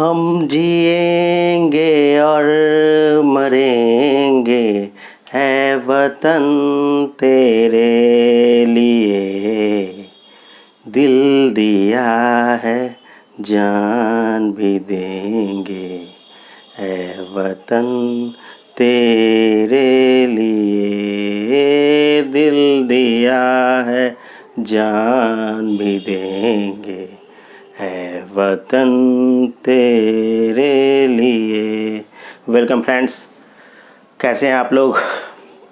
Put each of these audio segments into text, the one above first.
हम जिएंगे और मरेंगे है वतन तेरे लिए, दिल दिया है जान भी देंगे है वतन तेरे लिए, दिल दिया है जान भी देंगे है वतन तेरे लिए। वेलकम फ्रेंड्स, कैसे हैं आप लोग।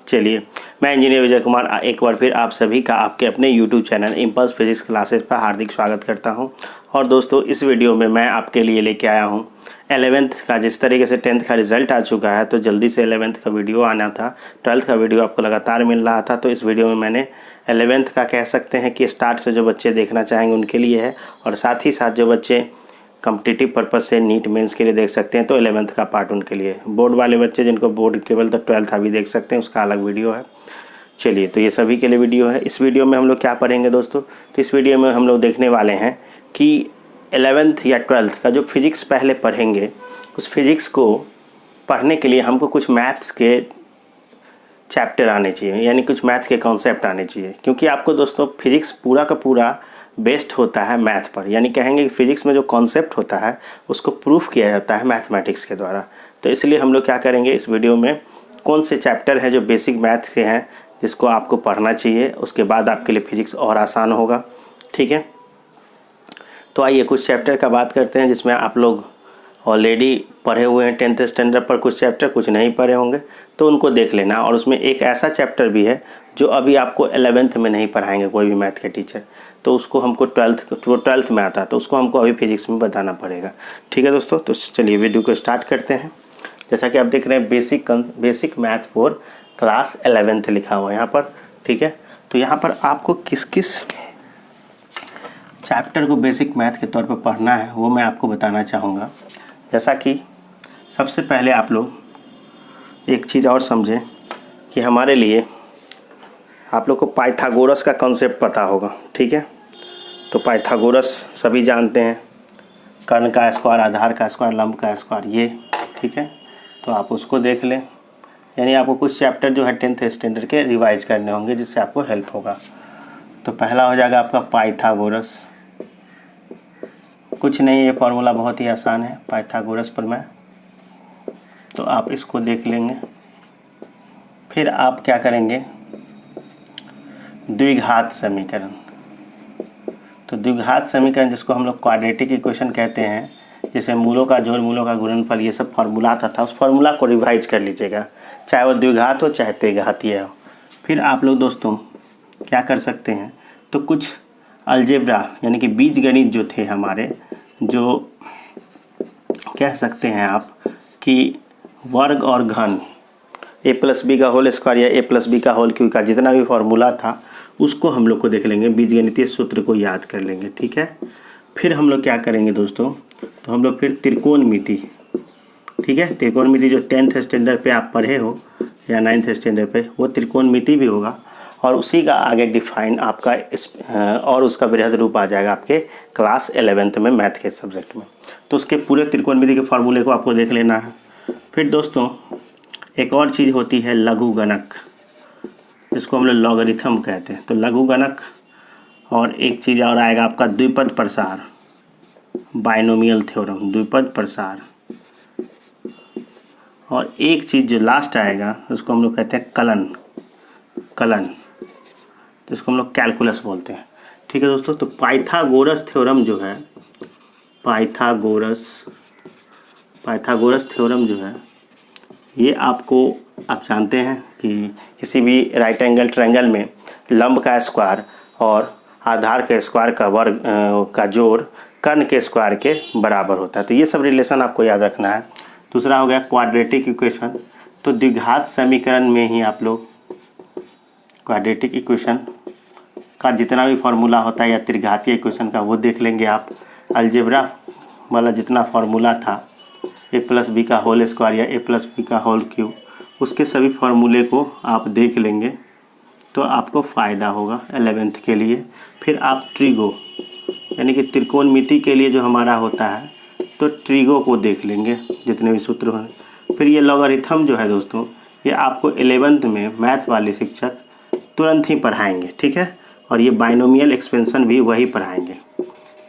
चलिए, मैं इंजीनियर विजय कुमार एक बार फिर आप सभी का आपके अपने YouTube channel impulse physics classes पर हार्दिक स्वागत करता हूं। और दोस्तों, इस वीडियो में मैं आपके लिए लेके आया हूं 11th का, जिस तरीके से 10th का रिज़ल्ट आ चुका है तो जल्दी से 11th का वीडियो आना था। 12th का वीडियो आपको लगातार मिल रहा था, तो इस वीडियो में मैंने 11th का कह सकते हैं कि स्टार्ट से जो बच्चे देखना चाहेंगे उनके लिए है, और साथ ही साथ जो बच्चे कॉम्पिटिटिव पर्पस से नीट मेंस के लिए देख सकते हैं तो 11th का पार्ट उनके लिए। बोर्ड वाले बच्चे जिनको बोर्ड केवल तो 12th अभी देख सकते हैं, उसका अलग वीडियो है। चलिए, तो ये सभी के लिए वीडियो है। इस वीडियो में हम लोग क्या पढ़ेंगे दोस्तों, तो इस वीडियो में हम लोग देखने वाले हैं कि 11th या 12th का जो फिज़िक्स पहले पढ़ेंगे, उस फिज़िक्स को पढ़ने के लिए हमको कुछ मैथ्स के चैप्टर आने चाहिए, यानी कुछ मैथ्स के कॉन्सेप्ट आने चाहिए। क्योंकि आपको दोस्तों फिज़िक्स पूरा का पूरा बेस्ड होता है मैथ पर, यानी कहेंगे कि फिज़िक्स में जो कॉन्सेप्ट होता है उसको प्रूफ किया जाता है मैथमेटिक्स के द्वारा। तो इसलिए हम लोग क्या करेंगे, इस वीडियो में कौन से चैप्टर हैं जो बेसिक मैथ्स के हैं जिसको आपको पढ़ना चाहिए, उसके बाद आपके लिए फिज़िक्स और आसान होगा। ठीक है, तो आइए कुछ चैप्टर का बात करते हैं जिसमें आप लोग ऑलरेडी पढ़े हुए हैं 10th स्टैंडर्ड पर, कुछ चैप्टर कुछ नहीं पढ़े होंगे तो उनको देख लेना। और उसमें एक ऐसा चैप्टर भी है जो अभी आपको 11th में नहीं पढ़ाएंगे कोई भी मैथ के टीचर, तो उसको हमको 12th में आता है, तो उसको हमको अभी फिजिक्स में बताना पड़ेगा। ठीक है दोस्तों, तो चलिए वीडियो को स्टार्ट करते हैं। जैसा कि आप देख रहे हैं basic math for class 11th लिखा हुआ है यहाँ पर। ठीक है, तो यहाँ पर आपको किस किस चैप्टर को बेसिक मैथ के तौर पर पढ़ना है वो मैं आपको बताना चाहूँगा। जैसा कि सबसे पहले आप लोग एक चीज़ और समझें कि हमारे लिए आप लोग को पाइथागोरस का कॉन्सेप्ट पता होगा। ठीक है, तो पाइथागोरस सभी जानते हैं, कर्ण का स्क्वायर, आधार का स्क्वायर, लंब का स्क्वायर, ये। ठीक है, तो आप उसको देख लें, यानी आपको कुछ चैप्टर जो है 10th स्टैंडर्ड के रिवाइज करने होंगे जिससे आपको हेल्प होगा। तो पहला हो जाएगा आपका पाइथागोरस। कुछ नहीं, ये फॉर्मूला बहुत ही आसान है पाइथागोरस पर मैं, तो आप इसको देख लेंगे। फिर आप क्या करेंगे, द्विघात समीकरण। तो द्विघात समीकरण जिसको हम लोग क्वाड्रेटिक इक्वेशन कहते हैं, जैसे मूलों का जोड़, मूलों का गुणनफल, ये सब फार्मूला आता था, उस फार्मूला को रिवाइज कर लीजिएगा, चाहे वो द्विघात हो चाहे त्रिघातीय हो। फिर आप लोग दोस्तों क्या कर सकते हैं, तो कुछ अलजेब्रा यानी कि बीजगणित जो थे हमारे, जो कह सकते हैं आप कि वर्ग और घन, a+b का होल स्क्वायर या a+b का होल क्यूब का जितना भी फार्मूला था उसको हम लोग को देख लेंगे, बीजगणितीय सूत्र को याद कर लेंगे। ठीक है, फिर हम लोग क्या करेंगे दोस्तों, तो हम लोग फिर त्रिकोणमिति। ठीक है, त्रिकोणमिति जो 10th स्टैंडर्ड पे आप पढ़े हो या 9th स्टैंडर्ड पे, वो त्रिकोणमिति भी होगा, और उसी का आगे डिफाइन आपका और उसका बृहद रूप आ जाएगा आपके क्लास 11th में मैथ के सब्जेक्ट में। तो उसके पूरे त्रिकोणमिति के फार्मूले को आपको देख लेना है। फिर दोस्तों एक और चीज़ होती है लघुगणक, जिसको हम लोग लॉगरिथम कहते हैं। तो लघुगणक, और एक चीज़ और आएगा आपका द्विपद प्रसार, बाइनोमियल थ्योरम, द्विपद प्रसार। और एक चीज़ जो लास्ट आएगा उसको हम लोग कहते हैं कलन, जिसको हम लोग कैलकुलस बोलते हैं। ठीक है दोस्तों, तो पाइथागोरस थ्योरम जो है, पाइथागोरस थ्योरम जो है, ये आपको आप जानते हैं कि किसी भी राइट एंगल ट्रायंगल में लंब का स्क्वायर और आधार के स्क्वायर का वर्ग का जोड़ कर्ण के स्क्वायर के बराबर होता है। तो ये सब रिलेशन आपको याद रखना है। दूसरा हो गया क्वाड्रेटिक इक्वेशन। तो द्विघात समीकरण में ही आप लोग क्वाड्रेटिक इक्वेशन का जितना भी फार्मूला होता है या त्रिघातीय इक्वेशन का वो देख लेंगे आप। अलजेब्रा वाला जितना फार्मूला था a+b का होल स्क्वायर या a+b का होल क्यूब, उसके सभी फार्मूले को आप देख लेंगे तो आपको फ़ायदा होगा 11th के लिए। फिर आप ट्रिगो यानी कि त्रिकोणमिति के लिए जो हमारा होता है तो ट्रिगो को देख लेंगे जितने भी सूत्र हैं। फिर ये लॉगरिथम जो है दोस्तों, ये आपको 11th में मैथ वाले शिक्षक तुरंत ही पढ़ाएंगे, ठीक है। और ये बाइनोमियल एक्सपेंशन भी वही पढ़ाएंगे,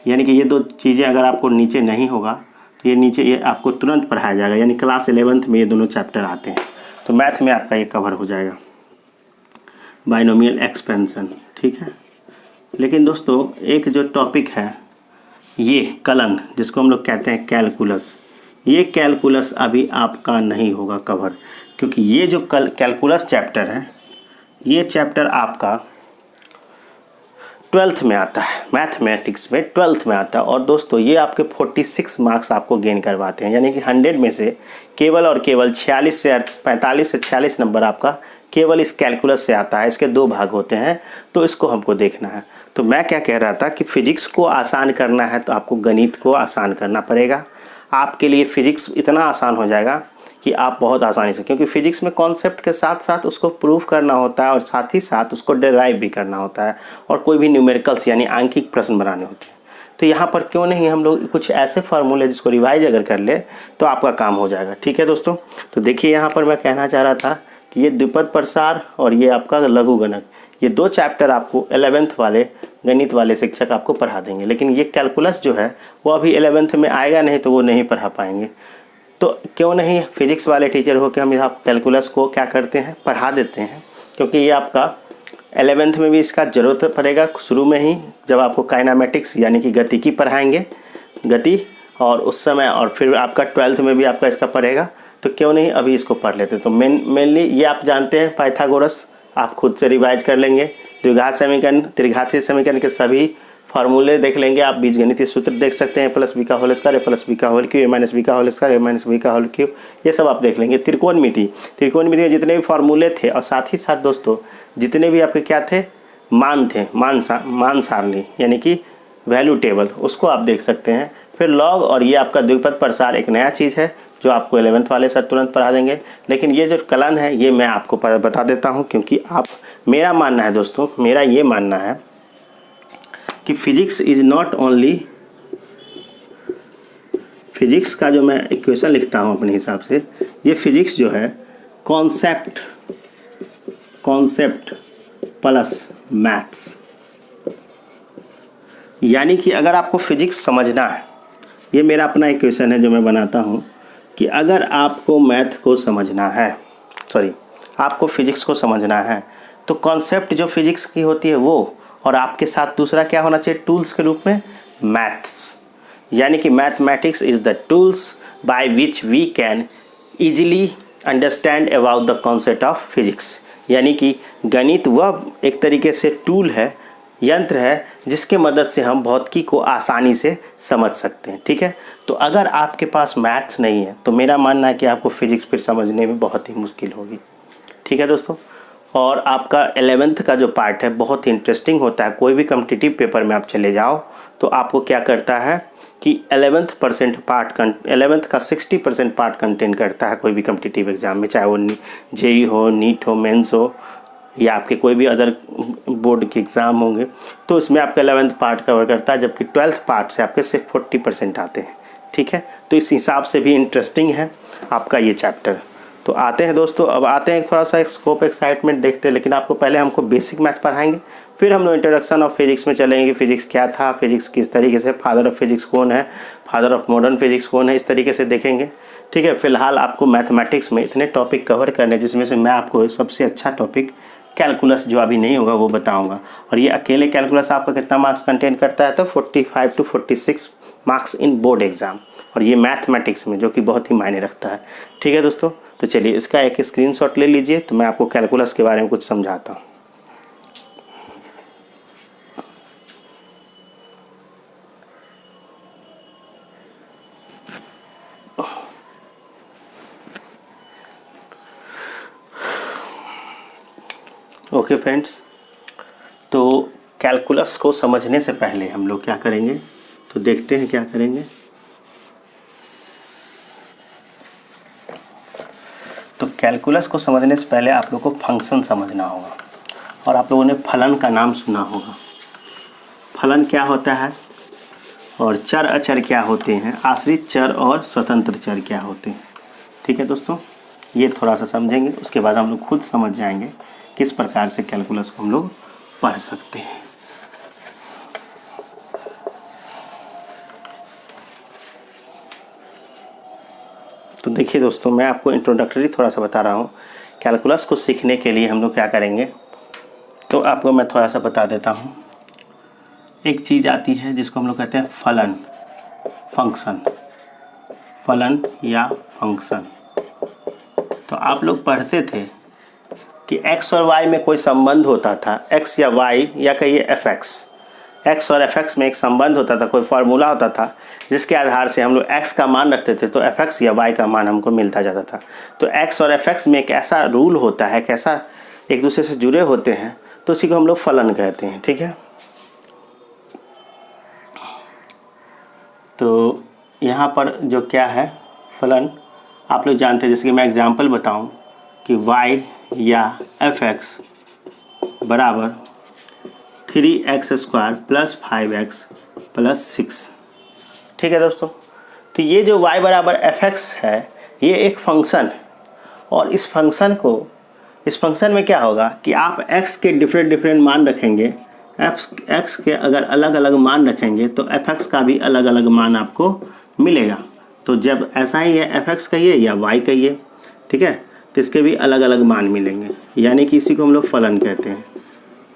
यानी कि ये दो चीज़ें अगर आपको नीचे नहीं होगा तो ये आपको तुरंत पढ़ाया जाएगा, यानी क्लास 11th में ये दोनों चैप्टर आते हैं। तो मैथ में आपका ये कवर हो जाएगा, बाइनोमियल एक्सपेंशन, ठीक है। लेकिन दोस्तों एक जो टॉपिक है ये कलन, जिसको हम लोग कहते हैं कैलकुलस, ये कैलकुलस अभी आपका नहीं होगा कवर, क्योंकि ये जो कैलकुलस चैप्टर है ये चैप्टर आपका 12th में आता है, मैथमेटिक्स में 12th में आता है। और दोस्तों ये आपके 46 मार्क्स आपको गेन करवाते हैं, यानी कि 100 में से केवल और केवल 45 से 46 नंबर आपका केवल इस कैलकुलस से आता है। इसके 2 भाग होते हैं, तो इसको हमको देखना है। तो मैं क्या कह रहा था कि फिजिक्स को आसान करना है तो आपको गणित को आसान करना पड़ेगा। आपके लिए फिजिक्स इतना आसान हो जाएगा कि आप बहुत आसानी से, क्योंकि फिजिक्स में कॉन्सेप्ट के साथ साथ उसको प्रूफ करना होता है और साथ ही साथ उसको डेराइव भी करना होता है, और कोई भी न्यूमेरिकल्स यानी आंकिक प्रश्न बनाने होते हैं। तो यहाँ पर क्यों नहीं हम लोग कुछ ऐसे फार्मूले जिसको रिवाइज अगर कर ले तो आपका काम हो जाएगा, ठीक है दोस्तों। तो देखिए यहाँ पर मैं कहना चाह रहा था कि ये द्विपद प्रसार और ये आपका लघु गणक, ये 2 चैप्टर आपको 11th वाले गणित वाले शिक्षक आपको पढ़ा देंगे। लेकिन ये कैलकुलस जो है वो अभी 11th में आएगा नहीं, तो वो नहीं पढ़ा पाएंगे। तो क्यों नहीं फिजिक्स वाले टीचर हो के हम यहाँ कैलकुलस को क्या करते हैं, पढ़ा देते हैं, क्योंकि ये आपका 11th में भी इसका ज़रूरत पड़ेगा शुरू में ही, जब आपको काइनामेटिक्स यानी कि गतिकी पढ़ाएंगे, गति, और उस समय, और फिर आपका 12th में भी आपका इसका पढ़ेगा। तो क्यों नहीं अभी इसको पढ़ लेते। तो मेनली ये आप जानते हैं पाइथागोरस, आप खुद से रिवाइज कर लेंगे। द्विघात समीकरण, त्रिघातीय समीकरण के सभी फार्मूले देख लेंगे आप। बीजगणितीय सूत्र देख सकते हैं, प्लस बी का होल स्क्वायर, प्लस बी का होल क्यू, ए माइनस बी का होल स्क्वायर, ए माइनस बी का होल क्यू, ये सब आप देख लेंगे। त्रिकोणमिति के जितने भी फार्मूले थे, और साथ ही साथ दोस्तों जितने भी आपके क्या थे, मान थे, मान सारणी यानी कि वैल्यू टेबल, उसको आप देख सकते हैं। फिर लॉग, और ये आपका द्विपद प्रसार एक नया चीज़ है जो आपको 11th वाले सर तुरंत पढ़ा देंगे। लेकिन ये जो कलन है ये मैं आपको बता देता हूँ, क्योंकि मेरा मानना है दोस्तों, मेरा ये मानना है कि physics is not only, physics का जो मैं इक्वेशन लिखता हूँ अपने हिसाब से, ये फिजिक्स जो है कॉन्सेप्ट प्लस मैथ्स, यानी कि अगर आपको फिजिक्स समझना है, ये मेरा अपना इक्वेशन है जो मैं बनाता हूँ कि अगर आपको मैथ को समझना है, आपको फिजिक्स को समझना है, तो कॉन्सेप्ट जो फिजिक्स की होती है वो, और आपके साथ दूसरा क्या होना चाहिए टूल्स के रूप में, मैथ्स, यानी कि mathematics is the tools by which we can easily understand about the concept of physics. यानी कि गणित वह एक तरीके से टूल है, यंत्र है, जिसके मदद से हम भौतिकी को आसानी से समझ सकते हैं, ठीक है। तो अगर आपके पास मैथ्स नहीं है तो मेरा मानना है कि आपको फिजिक्स फिर समझने में बहुत ही मुश्किल होगी, ठीक है दोस्तों। और आपका 11th का जो पार्ट है बहुत ही इंटरेस्टिंग होता है। कोई भी कॉम्पिटिटिव पेपर में आप चले जाओ तो आपको क्या करता है कि 11th का 60% पार्ट कंटेंट करता है कोई भी कॉम्पिटिटिव एग्जाम में, चाहे वो जेई हो, नीट हो, मेंस हो, या आपके कोई भी अदर बोर्ड के एग्ज़ाम होंगे, तो इसमें आपका 11th पार्ट कवर करता है, जबकि 12th पार्ट से आपके सिर्फ 40% आते हैं, ठीक है। तो इस हिसाब से भी इंटरेस्टिंग है आपका ये चैप्टर। तो आते हैं दोस्तों, अब आते हैं थोड़ा सा स्कोप एक्साइटमेंट देखते हैं, लेकिन आपको पहले हमको बेसिक मैथ पढ़ाएंगे, फिर हम लोग इंट्रोडक्शन ऑफ फिजिक्स में चलेंगे कि फिजिक्स क्या था, फिजिक्स किस तरीके से, फादर ऑफ फिजिक्स कौन है, फादर ऑफ मॉडर्न फिजिक्स कौन है, इस तरीके से देखेंगे, ठीक है। फिलहाल आपको मैथमेटिक्स में इतने टॉपिक कवर करने, जिसमें से मैं आपको सबसे अच्छा टॉपिक कैलकुलस जो अभी नहीं होगा वो बताऊंगा। और ये अकेले कैलकुलस आपका कितना मार्क्स कंटेन करता है, तो 45 to 46 marks in board exam, और ये मैथमेटिक्स में, जो कि बहुत ही मायने रखता है, ठीक है दोस्तों। तो चलिए इसका एक स्क्रीनशॉट ले लीजिए, तो मैं आपको कैलकुलस के बारे में कुछ समझाता हूँ। ओके फ्रेंड्स, तो कैलकुलस को समझने से पहले हम लोग क्या करेंगे, तो देखते हैं क्या करेंगे। तो कैलकुलस को समझने से पहले आप लोग को फंक्शन समझना होगा, और आप लोगों ने फलन का नाम सुना होगा। फलन क्या होता है, और चर अचर क्या होते हैं, आश्रित चर और स्वतंत्र चर क्या होते हैं। ठीक है दोस्तों, ये थोड़ा सा समझेंगे, उसके बाद हम लोग खुद समझ जाएंगे किस प्रकार से कैलकुलस को हम लोग पढ़ सकते हैं। तो देखिए दोस्तों, मैं आपको इंट्रोडक्टरी थोड़ा सा बता रहा हूँ। कैलकुलस को सीखने के लिए हम लोग क्या करेंगे, तो आपको मैं थोड़ा सा बता देता हूँ। एक चीज़ आती है जिसको हम लोग कहते हैं फलन, फंक्शन, फलन या फंक्शन। तो आप लोग पढ़ते थे कि x और y में कोई संबंध होता था, x या y या कहिए fx, x और fx में एक संबंध होता था, कोई फार्मूला होता था जिसके आधार से हम लोग x का मान रखते थे तो fx या y का मान हमको मिलता जाता था। तो x और fx में एक ऐसा रूल होता है, कैसा एक दूसरे से जुड़े होते हैं, तो उसी को हम लोग फलन कहते हैं। ठीक है, तो यहाँ पर जो क्या है फलन, आप लोग जानते हैं। जैसे कि मैं एग्जांपल बताऊं कि y या fx बराबर 3x² + 5x + 6। ठीक है दोस्तों, तो ये जो y बराबर fx है ये एक फंक्शन है, और इस फंक्शन में क्या होगा कि आप x के डिफरेंट मान रखेंगे, x के अगर अलग अलग मान रखेंगे तो fx का भी अलग अलग मान आपको मिलेगा। तो जब ऐसा ही है fx कहिए या y कहिए, ठीक है, तो इसके भी अलग अलग मान मिलेंगे, यानी कि इसी को हम लोग फलन कहते हैं।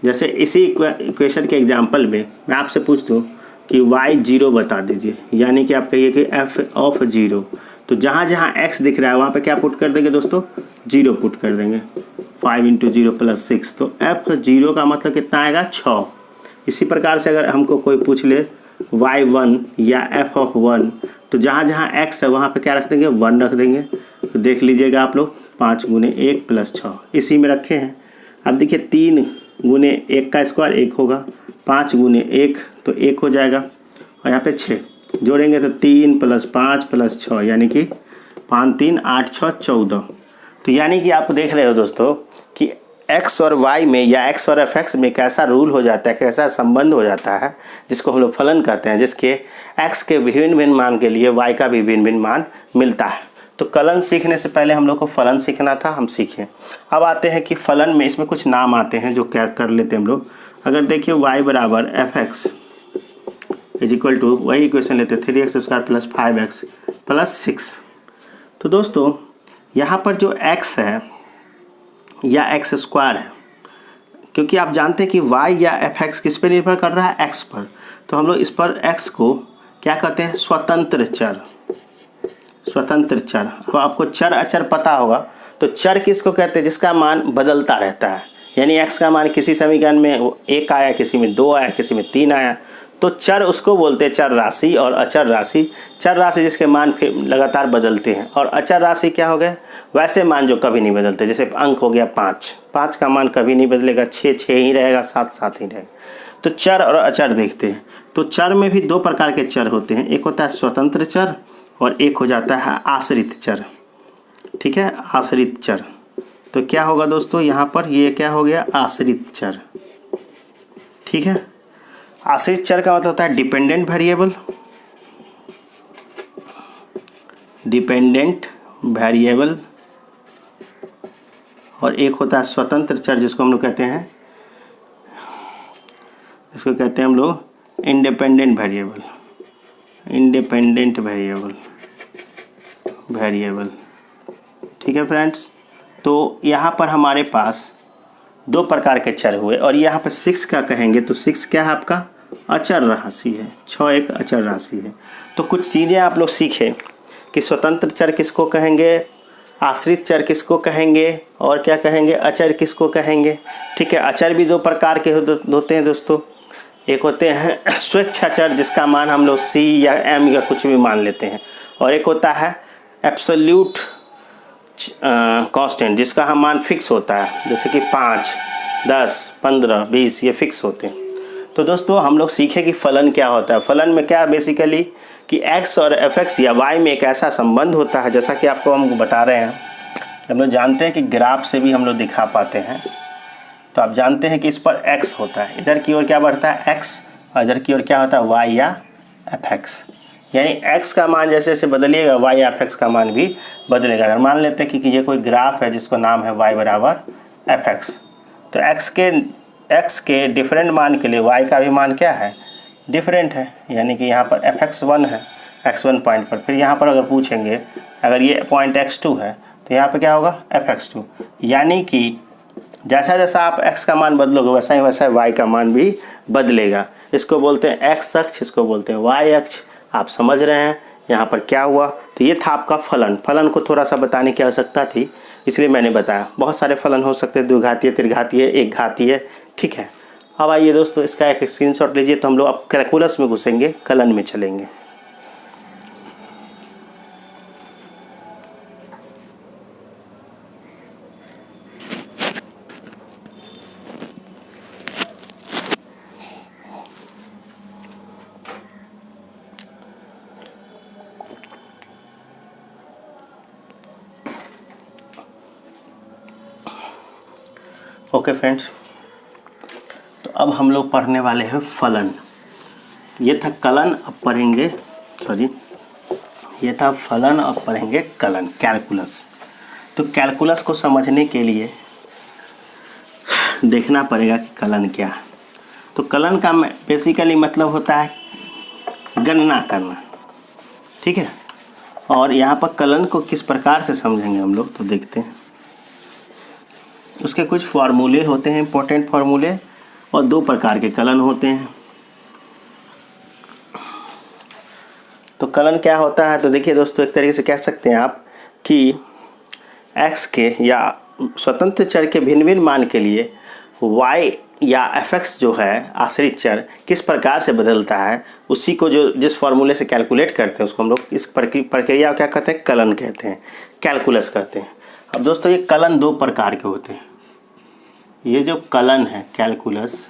जैसे इसी इक्वेशन के एग्जांपल में मैं आपसे पूछ दूँ कि y 0 बता दीजिए, यानी कि आप कहिए कि f ऑफ 0, तो जहाँ जहाँ x दिख रहा है वहाँ पे क्या पुट कर देंगे दोस्तों, 0 पुट कर देंगे। 5 × 0 + 6, तो f0 का मतलब कितना आएगा, 6। इसी प्रकार से अगर हमको कोई पूछ ले y1 या f ऑफ 1, तो जहाँ जहाँ x है वहाँ पे क्या रख देंगे, 1 रख देंगे। तो देख लीजिएगा आप लोग, 5 × 1 + 6 इसी में रखे हैं। अब देखिए 3 × 1 का स्क्वायर 1 होगा, 5 × 1 तो 1 हो जाएगा, और यहाँ पे 6 जोड़ेंगे तो 3 + 5 + 6, यानी कि 5 × 3 = 8 × 6 = 14। तो यानी कि आप देख रहे हो दोस्तों कि x और y में या x और fx में कैसा रूल हो जाता है, कैसा संबंध हो जाता है, जिसको हम लोग फलन कहते हैं, जिसके x के भिन्न भिन्न मान के लिए y का भी भिन्न भिन्न मान मिलता है। तो कलन सीखने से पहले हम लोग को फलन सीखना था, हम सीखे। अब आते हैं कि फलन में इसमें कुछ नाम आते हैं जो क्या कर लेते हैं हम लोग। अगर देखिए y बराबर fx = वही इक्वेशन लेते हैं 3x² + 5x + 6। तो दोस्तों यहाँ पर जो x है या x² है, क्योंकि आप जानते हैं कि y या fx किस पे निर्भर कर रहा है, x पर, तो हम लोग इस पर x को क्या कहते हैं, स्वतंत्र चर, स्वतंत्र चर। अब आपको चर अचर पता होगा, तो चर किसको कहते हैं, जिसका मान बदलता रहता है, यानी x का मान किसी समीकरण में 1 आया, किसी में 2 आया, किसी में 3 आया, तो चर उसको बोलते हैं चर राशि। और अचर राशि, चर राशि जिसके मान फिर लगातार बदलते हैं, और अचर राशि क्या हो गए, वैसे मान जो कभी नहीं बदलते। जैसे अंक हो गया 5 का मान कभी नहीं बदलेगा, 6 ही रहेगा, 7 ही रहेगा। तो चर और अचर देखते हैं। तो चर में भी 2 प्रकार के चर होते हैं, एक होता है स्वतंत्र चर और एक हो जाता है आश्रित चर। ठीक है, आश्रित चर। तो क्या होगा दोस्तों, यहाँ पर ये क्या हो गया, आश्रित चर। ठीक है, आश्रित चर का मतलब होता है डिपेंडेंट वेरिएबल, डिपेंडेंट वेरिएबल, और एक होता है स्वतंत्र चर जिसको हम लोग कहते हैं, इसको कहते हैं हम लोग इंडिपेंडेंट वेरिएबल, इंडिपेंडेंट वेरिएबल। ठीक है फ्रेंड्स, तो यहाँ पर हमारे पास 2 प्रकार के चर हुए, और यहाँ पर 6 का कहेंगे तो 6 क्या है, आपका अचर राशि है, 6 एक अचर राशि है। तो कुछ चीज़ें आप लोग सीखे कि स्वतंत्र चर किसको कहेंगे, आश्रित चर किसको कहेंगे, और क्या कहेंगे, अचर किसको कहेंगे। ठीक है, अचर भी 2 प्रकार के होते हैं दोस्तों। एक होते हैं स्वेच्छाचर, जिसका मान हम लोग c या m या कुछ भी मान लेते हैं, और एक होता है एब्सोल्यूट कांस्टेंट, जिसका हम मान फिक्स होता है, जैसे कि 5, 10, 15, 20 ये फिक्स होते हैं। तो दोस्तों हम लोग सीखे कि फलन क्या होता है। फलन में क्या बेसिकली कि x और fx या y में एक ऐसा संबंध होता है, जैसा कि आपको हम बता रहे हैं, हम लोग जानते हैं कि ग्राफ से भी हम लोग दिखा पाते हैं। तो आप जानते हैं कि इस पर x होता है, इधर की ओर क्या बढ़ता है x, और इधर की ओर क्या होता है y या एफ एक्स, यानी x का मान जैसे जैसे बदलिएगा y एफ एक्स का मान भी बदलेगा। अगर मान लेते हैं कि ये कोई ग्राफ है जिसको नाम है y बराबर एफ एक्स, तो x के डिफरेंट मान के लिए y का भी मान क्या है, डिफरेंट है, यानी कि यहाँ पर एफ एक्स 1 है x1 पॉइंट पर। फिर यहाँ पर अगर पूछेंगे अगर ये पॉइंट x2 है तो यहाँ पर क्या होगा एफ एक्स 2, यानी कि जैसा जैसा आप x का मान बदलोगे वैसा ही वैसा y का मान भी बदलेगा। इसको बोलते हैं x अक्ष, इसको बोलते हैं y अक्ष। आप समझ रहे हैं यहाँ पर क्या हुआ। तो ये था आपका फलन। फलन को थोड़ा सा बताने की आवश्यकता थी, इसलिए मैंने बताया। बहुत सारे फलन हो सकते हैं, द्विघातीय, त्रिघातीय, एक घातीय, ठीक है। अब आइए दोस्तों इसका एक स्क्रीनशॉट लीजिए। तो हम लोग अब कैलकुलस में घुसेंगे, कलन में चलेंगे। ओके फ्रेंड्स, तो अब हम लोग पढ़ने वाले हैं फलन। ये था कलन, अब पढ़ेंगे ये था फलन, अब पढ़ेंगे कलन, कैलकुलस। तो कैलकुलस को समझने के लिए देखना पड़ेगा कि कलन क्या है। तो कलन का बेसिकली मतलब होता है गणना करना, ठीक है। और यहाँ पर कलन को किस प्रकार से समझेंगे हम लोग, तो देखते हैं। उसके कुछ फार्मूले होते हैं, इंपॉर्टेंट फार्मूले, और दो प्रकार के कलन होते हैं। तो कलन क्या होता है, तो देखिए दोस्तों, एक तरीके से कह सकते हैं आप कि x के या स्वतंत्र चर के भिन्न भिन्न मान के लिए y या fx जो है आश्रित चर किस प्रकार से बदलता है, उसी को जो जिस फार्मूले से कैलकुलेट करते हैं उसको हम लोग इस प्रक्रिया क्या कहते हैं, कलन कहते हैं, कैलकुलस कहते हैं। अब दोस्तों ये कलन दो प्रकार के होते हैं। ये जो कलन है कैलकुलस,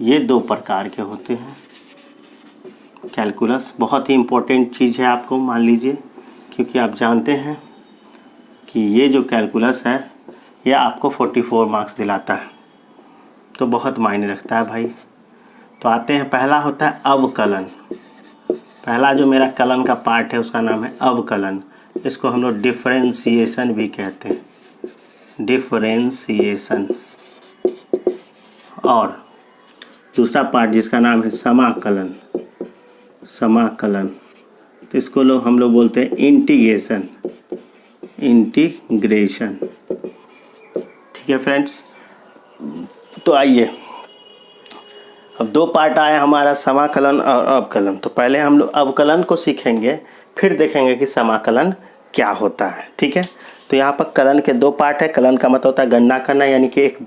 ये दो प्रकार के होते हैं। कैलकुलस बहुत ही इम्पोर्टेंट चीज़ है, आपको मान लीजिए, क्योंकि आप जानते हैं कि ये जो कैलकुलस है ये आपको 44 मार्क्स दिलाता है, तो बहुत मायने रखता है भाई। तो आते हैं, पहला होता है अवकलन। पहला जो मेरा कलन का पार्ट है उसका नाम है अवकलन। इसको हम लोग डिफरेंशिएशन भी कहते हैं, डिफरेंशिएशन। और दूसरा पार्ट जिसका नाम है समाकलन, समाकलन, तो इसको हम लोग बोलते हैं इंटीग्रेशन, इंटीग्रेशन, ठीक है फ्रेंड्स। तो आइए, अब दो पार्ट आया हमारा, समाकलन और अवकलन। तो पहले हम लोग अवकलन को सीखेंगे, फिर देखेंगे कि समाकलन क्या होता है, ठीक है। तो यहाँ पर कलन के दो पार्ट है। कलन का मतलब होता है गणना करना, यानी कि एक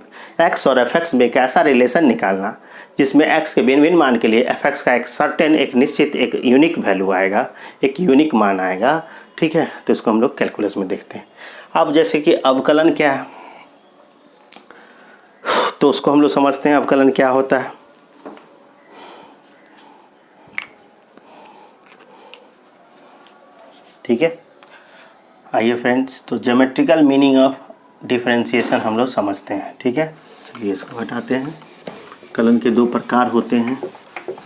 x और fx में एक ऐसा रिलेशन निकालना जिसमें x के भिन्न भिन्न मान के लिए fx का एक सर्टेन, एक निश्चित, एक यूनिक वैल्यू आएगा, एक यूनिक मान आएगा, ठीक है। तो इसको हम लोग कैलकुलस में देखते हैं। अब जैसे कि अवकलन क्या है, तो उसको हम लोग समझते हैं अवकलन क्या होता है। ठीक है, आइए फ्रेंड्स, तो ज्योमेट्रिकल मीनिंग ऑफ डिफरेंशिएशन हम लोग समझते हैं, ठीक है। चलिए इसको हटाते हैं। कलन के दो प्रकार होते हैं,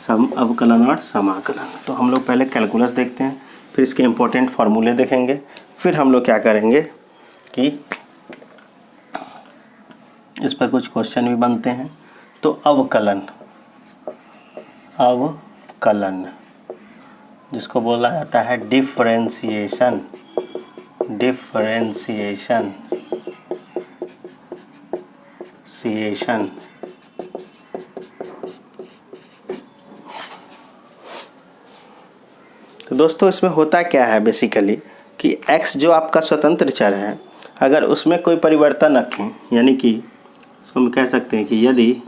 अवकलन और समाकलन। तो हम लोग पहले कैलकुलस देखते हैं, फिर इसके इम्पोर्टेंट फार्मूले देखेंगे, फिर हम लोग क्या करेंगे कि इस पर कुछ क्वेश्चन भी बनते हैं। तो अवकलन, अवकलन जिसको बोला जाता है डिफरेंशिएशन, डिफरेंशिएशन, सिएशन। तो दोस्तों इसमें होता क्या है बेसिकली कि x जो आपका स्वतंत्र चर है, अगर उसमें कोई परिवर्तन रखें, यानी कि इसको हम कह सकते हैं कि यदि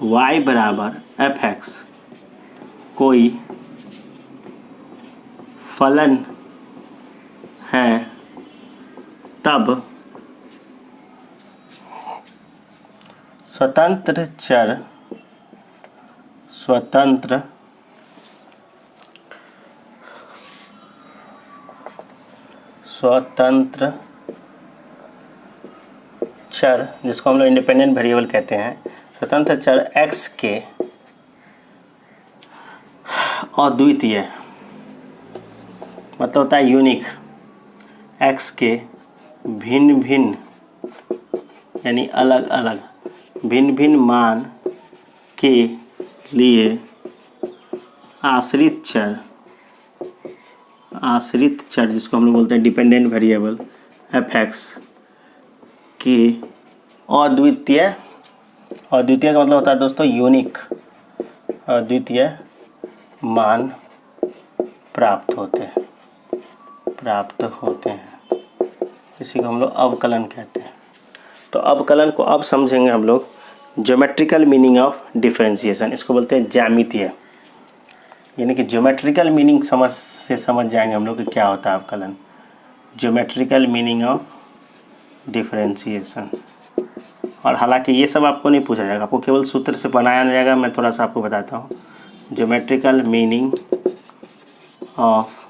y बराबर fx कोई फलन है, तब स्वतंत्र चर, स्वतंत्र चर जिसको हम लोग इंडिपेंडेंट वेरिएबल कहते हैं, स्वतंत्र चर x के अद्वितीय मतलब होता है यूनिक, x के भिन्न भिन्न यानी अलग अलग भिन्न भिन्न मान के लिए आश्रित चर जिसको हम लोग बोलते हैं डिपेंडेंट वेरिएबल f(x) के अद्वितीय का मतलब होता है दोस्तों यूनिक, अद्वितीय मान प्राप्त होते हैं। इसी को हम लोग अवकलन कहते हैं। तो अवकलन को अब समझेंगे हम लोग ज्योमेट्रिकल मीनिंग ऑफ डिफरेंशिएशन, इसको बोलते हैं ज्यामितीय, यानी कि ज्योमेट्रिकल मीनिंग समझ जाएंगे हम लोग कि क्या होता है अवकलन। Geometrical meaning of differentiation. और हालांकि ये सब आपको नहीं पूछा जाएगा, आपको केवल सूत्र से बनाया जाएगा। मैं थोड़ा सा आपको बताता हूँ। Geometrical meaning of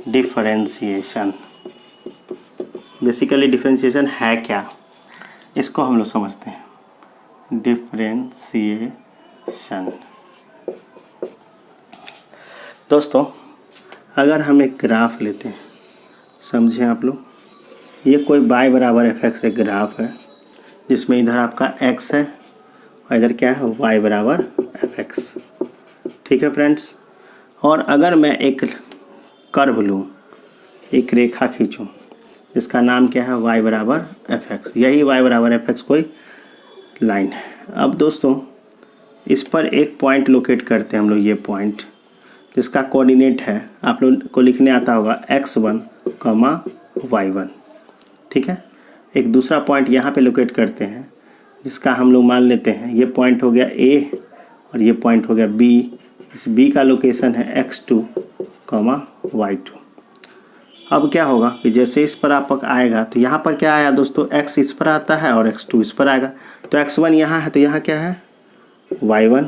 differentiation, basically differentiation है क्या, इसको हम लोग समझते हैं। डिफरेंशिएशन दोस्तों, अगर हम एक ग्राफ लेते हैं, समझें आप लोग, ये कोई y बराबर f(x) एक ग्राफ है जिसमें इधर आपका x है और इधर क्या है y बराबर f(x). ठीक है फ्रेंड्स। और अगर मैं एक कर्व लूँ, एक रेखा खींचूँ जिसका नाम क्या है y बराबर f(x), यही y बराबर f(x) कोई लाइन है। अब दोस्तों इस पर एक पॉइंट लोकेट करते हैं हम लोग, ये पॉइंट जिसका कोऑर्डिनेट है, आप लोग को लिखने आता होगा x1, y1। ठीक है। एक दूसरा पॉइंट यहाँ पे लोकेट करते हैं जिसका हम लोग मान लेते हैं ये पॉइंट हो गया A और ये पॉइंट हो गया B। इस B का लोकेशन है x2, y2। अब क्या होगा कि जैसे इस पर आप आएगा तो यहाँ पर क्या आया दोस्तों, x इस पर आता है और x2 इस पर आएगा। तो x1 यहाँ है तो यहाँ क्या है y1,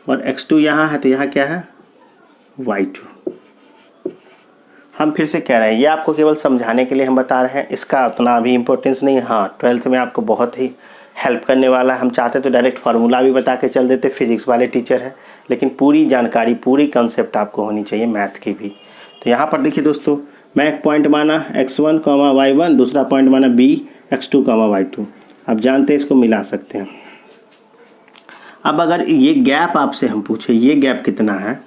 और x2 यहाँ है तो यहाँ क्या है y2। हम फिर से कह रहे हैं, ये आपको केवल समझाने के लिए हम बता रहे हैं, इसका उतना भी इम्पोर्टेंस नहीं है। हाँ, 12th में आपको बहुत ही हेल्प करने वाला है। हम चाहते तो डायरेक्ट फार्मूला भी बता के चल देते, फिजिक्स वाले टीचर हैं, लेकिन पूरी जानकारी, पूरी कंसेप्ट आपको होनी चाहिए मैथ की भी। तो यहाँ पर देखिए दोस्तों, मैं एक पॉइंट माना x1, y1, दूसरा पॉइंट माना B, x2, y2। आप जानते हैं इसको मिला सकते हैं। अब अगर ये गैप आपसे हम पूछे, ये गैप कितना है,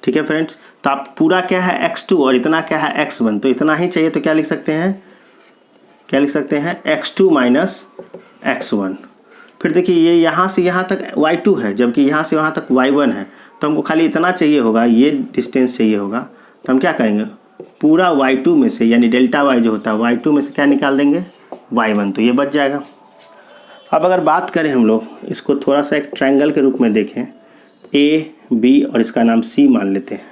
ठीक है फ्रेंड्स, तो आप पूरा क्या है x2 और इतना क्या है x1, तो इतना ही चाहिए। तो क्या लिख सकते हैं, x2 माइनस x1। फिर देखिए ये यहाँ से यहाँ तक y2 है, जबकि यहाँ से वहाँ तक y1 है, तो हमको खाली इतना चाहिए होगा, ये डिस्टेंस चाहिए होगा। तो हम क्या करेंगे, पूरा y2 में से, यानी डेल्टा y जो होता है y2 में से क्या निकाल देंगे y1, तो ये बच जाएगा। अब अगर बात करें हम लोग इसको थोड़ा सा एक ट्रायंगल के रूप में देखें, A, B और इसका नाम C मान लेते हैं,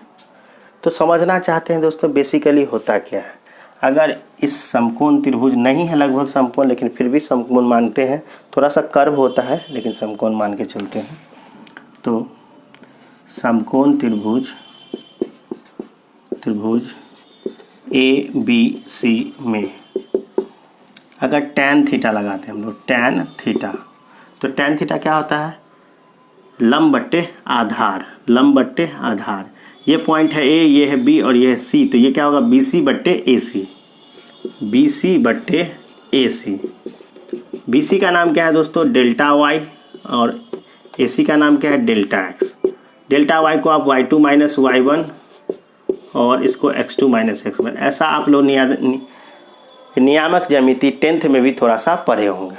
तो समझना चाहते हैं दोस्तों बेसिकली होता क्या है। अगर इस समकोण त्रिभुज नहीं है लगभग समकोण, लेकिन फिर भी समकोण मानते हैं, थोड़ा सा कर्व होता है लेकिन समकोण मान के चलते हैं। तो समकोण त्रिभुज ABC में अगर tan थीटा लगाते हैं हम लोग, tan थीटा, तो tan थीटा क्या होता है, लंब बट्टे आधार। ये पॉइंट है A, ये है B और ये है C, तो ये क्या होगा BC बट्टे AC। BC का नाम क्या है दोस्तों, डेल्टा y, और AC का नाम क्या है डेल्टा x। डेल्टा y को आप y2 माइनस y1 और इसको x2 माइनस x1, ऐसा आप लोग नियामक ज्यामिति 10th में भी थोड़ा सा पढ़े होंगे।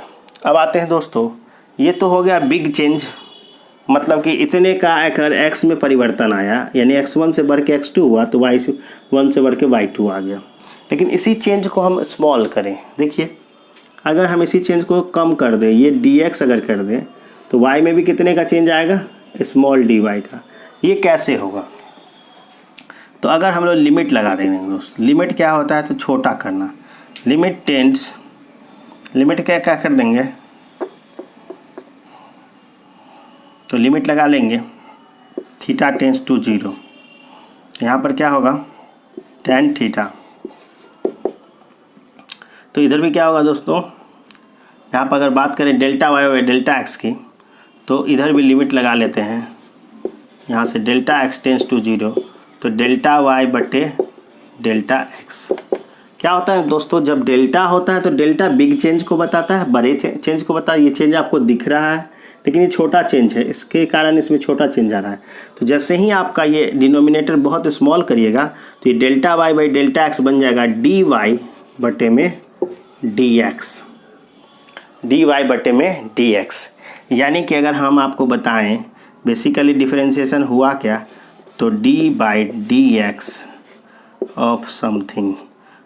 अब आते हैं दोस्तों, ये तो हो गया बिग चेंज, मतलब कि इतने का अगर x में परिवर्तन आया, यानी x1 से बढ़ के x2 हुआ तो y1 से बढ़ के y2 आ गया। लेकिन इसी चेंज को हम स्मॉल करें, देखिए अगर हम इसी चेंज को कम कर दें, ये dx अगर कर दें, तो y में भी कितने का चेंज आएगा, स्मॉल dy का। ये कैसे होगा, तो अगर हम लोग लिमिट लगा देंगे दोस्त, लिमिट क्या होता है, तो छोटा करना, लिमिट क्या कर देंगे, तो लिमिट लगा लेंगे थीटा टेंस टू 0। यहाँ पर क्या होगा tan थीटा, तो इधर भी क्या होगा दोस्तों, यहाँ पर अगर बात करें डेल्टा y और डेल्टा x की, तो इधर भी लिमिट लगा लेते हैं। यहाँ से डेल्टा एक्स टेंस टू 0 तो डेल्टा वाई बटे डेल्टा एक्स। क्या होता है दोस्तों, जब डेल्टा होता है तो डेल्टा बिग चेंज को बताता है, बड़े चेंज को बताता है। ये चेंज आपको दिख रहा है लेकिन ये छोटा चेंज है, इसके कारण इसमें छोटा चेंज आ रहा है। तो जैसे ही आपका ये डिनोमिनेटर बहुत स्मॉल करिएगा तो ये delta Y by delta X बन जाएगा डी वाई बटे में डी एक्स, डी वाई बटे में डी एक्स। यानी कि अगर हम आपको बताएं बेसिकली डिफरेंशिएशन हुआ क्या, तो D by D X of something,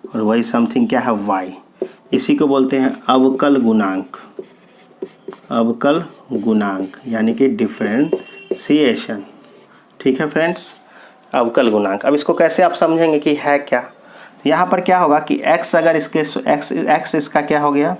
और वही समथिंग क्या है वाई, इसी को बोलते हैं अवकल गुणांक, अवकल गुणांक यानी कि डिफरेंशिएशन। ठीक है फ्रेंड्स, अवकल गुणांक। अब इसको कैसे आप समझेंगे कि है क्या, तो यहाँ पर क्या होगा कि x अगर इसके x इसका क्या हो गया,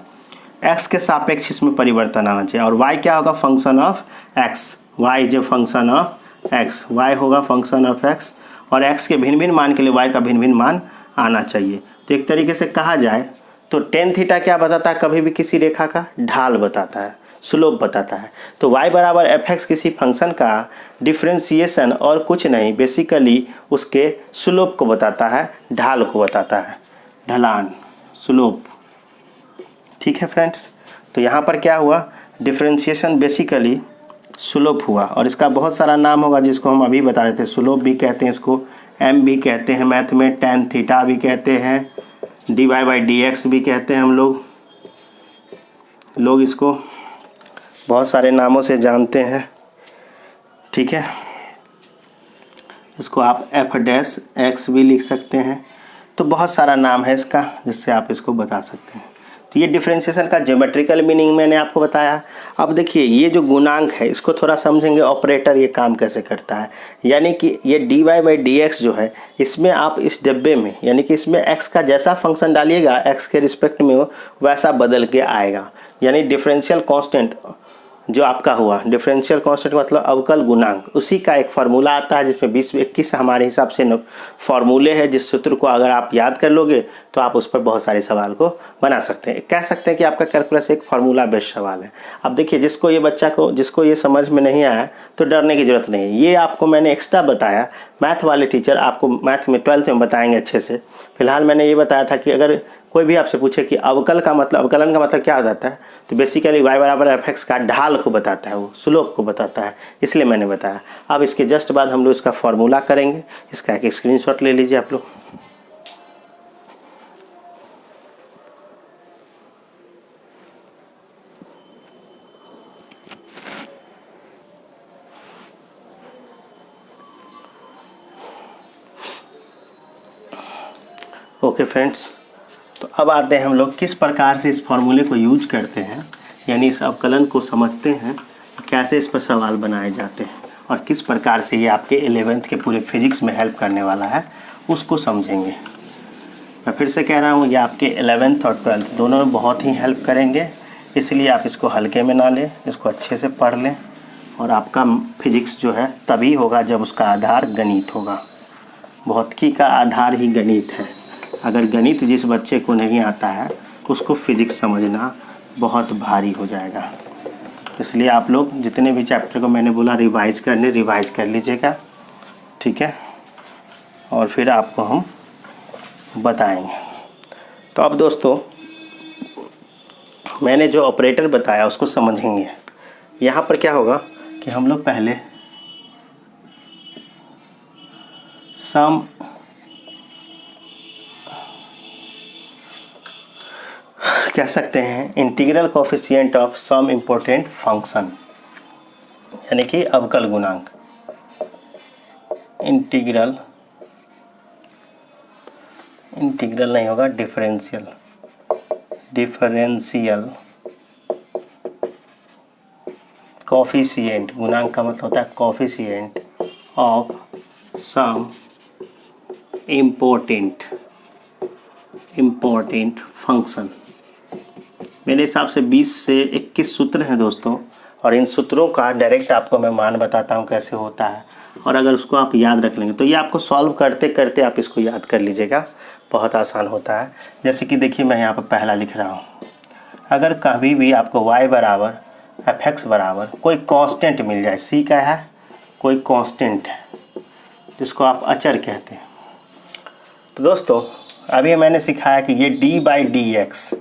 x के सापेक्ष इसमें परिवर्तन आना चाहिए, और y क्या होगा function of x, y is a function of x, y होगा फंक्शन ऑफ x, और x के भिन्न भिन्न मान के लिए y का भिन्न भिन्न मान आना चाहिए। तो एक तरीके से कहा जाए तो टेन थीटा क्या बताता है, कभी भी किसी रेखा का ढाल बताता है, स्लोप बताता है। तो y बराबर एफ एक्स किसी फंक्शन का डिफरेंशिएशन और कुछ नहीं, बेसिकली उसके स्लोप को बताता है, ढाल को बताता है, ढलान, स्लोप। ठीक है फ्रेंड्स, तो यहाँ पर क्या हुआ, डिफरेंशिएशन बेसिकली स्लोप हुआ, और इसका बहुत सारा नाम होगा जिसको हम अभी बता देते हैं। स्लोप भी कहते हैं इसको, m भी कहते हैं मैथ में, टेन थीटा भी कहते हैं, D Y by D X भी कहते हैं। हम लोग इसको बहुत सारे नामों से जानते हैं। ठीक है, इसको आप एफ डैश एक्स भी लिख सकते हैं। तो बहुत सारा नाम है इसका जिससे आप इसको बता सकते हैं। तो ये डिफरेंशिएशन का ज्योमेट्रिकल मीनिंग मैंने आपको बताया। अब देखिए ये जो गुणांक है इसको थोड़ा समझेंगे, ऑपरेटर ये काम कैसे करता है। यानी कि ये D Y by D X जो है, इसमें आप इस डब्बे में यानी कि इसमें x का जैसा फंक्शन डालिएगा x के रिस्पेक्ट में हो वैसा बदल के आएगा। यानी डिफरेंशियल कांस्टेंट जो आपका हुआ, डिफरेंशियल कांस्टेंट मतलब अवकल गुणांक, उसी का एक फार्मूला आता है जिसमें 20-21 हमारे हिसाब से फार्मूले हैं, जिस सूत्र को अगर आप याद कर लोगे तो आप उस पर बहुत सारे सवाल को बना सकते हैं। कह सकते हैं कि आपका कैलकुलस एक फार्मूला बेस्ड सवाल है। अब देखिए जिसको ये बच्चा को जिसको ये समझ में नहीं आया तो डरने की ज़रूरत नहीं है, ये आपको मैंने एक्स्ट्रा बताया। मैथ वाले टीचर आपको मैथ में 12th में बताएंगे अच्छे से। फिलहाल मैंने ये बताया था कि अगर कोई भी आपसे पूछे कि अवकल का मतलब, अवकलन का मतलब क्या हो जाता है, तो बेसिकली y बराबर एफ एक्स का ढाल को बताता है, वो स्लोप को बताता है, इसलिए मैंने बताया। अब इसके जस्ट बाद हम लोग इसका फॉर्मूला करेंगे। इसका एक स्क्रीनशॉट ले लीजिए आप लोग। ओके फ्रेंड्स, तो अब आते हैं हम लोग किस प्रकार से इस फॉर्मूले को यूज करते हैं, यानी इस अवकलन को समझते हैं, कैसे इस पर सवाल बनाए जाते हैं और किस प्रकार से ये आपके 11th के पूरे फिजिक्स में हेल्प करने वाला है, उसको समझेंगे। मैं फिर से कह रहा हूँ ये आपके 11th और 12th दोनों में बहुत ही हेल्प करेंगे, इसलिए आप इसको हल्के में ना लें, इसको अच्छे से पढ़ लें। और आपका फिजिक्स जो है तभी होगा जब उसका आधार गणित होगा। भौतिकी का आधार ही गणित है। अगर गणित जिस बच्चे को नहीं आता है उसको फिजिक्स समझना बहुत भारी हो जाएगा। इसलिए आप लोग जितने भी चैप्टर को मैंने बोला रिवाइज कर लीजिएगा, ठीक है, और फिर आपको हम बताएंगे। तो अब दोस्तों मैंने जो ऑपरेटर बताया उसको समझेंगे। यहाँ पर क्या होगा कि हम लोग पहले सम कह सकते हैं integral coefficient of some important function, यानी कि अवकल गुणांक। इंटीग्रल नहीं होगा, डिफरेंशियल कोफिशिएंट, गुणांक का मतलब होता है coefficient of some important function. मेरे हिसाब से 20 से 21 सूत्र हैं दोस्तों, और इन सूत्रों का डायरेक्ट आपको मैं मान बताता हूँ कैसे होता है, और अगर उसको आप याद रख लेंगे तो ये आपको सॉल्व करते करते आप इसको याद कर लीजिएगा, बहुत आसान होता है। जैसे कि देखिए मैं यहाँ पर पहला लिख रहा हूँ, अगर कभी भी आपको y बराबर एफ एक्स बराबर कोई कांस्टेंट मिल जाए, सी का है कोई कांस्टेंट है जिसको आप अचर कहते हैं। तो दोस्तों अभी मैंने सिखाया कि ये d/dx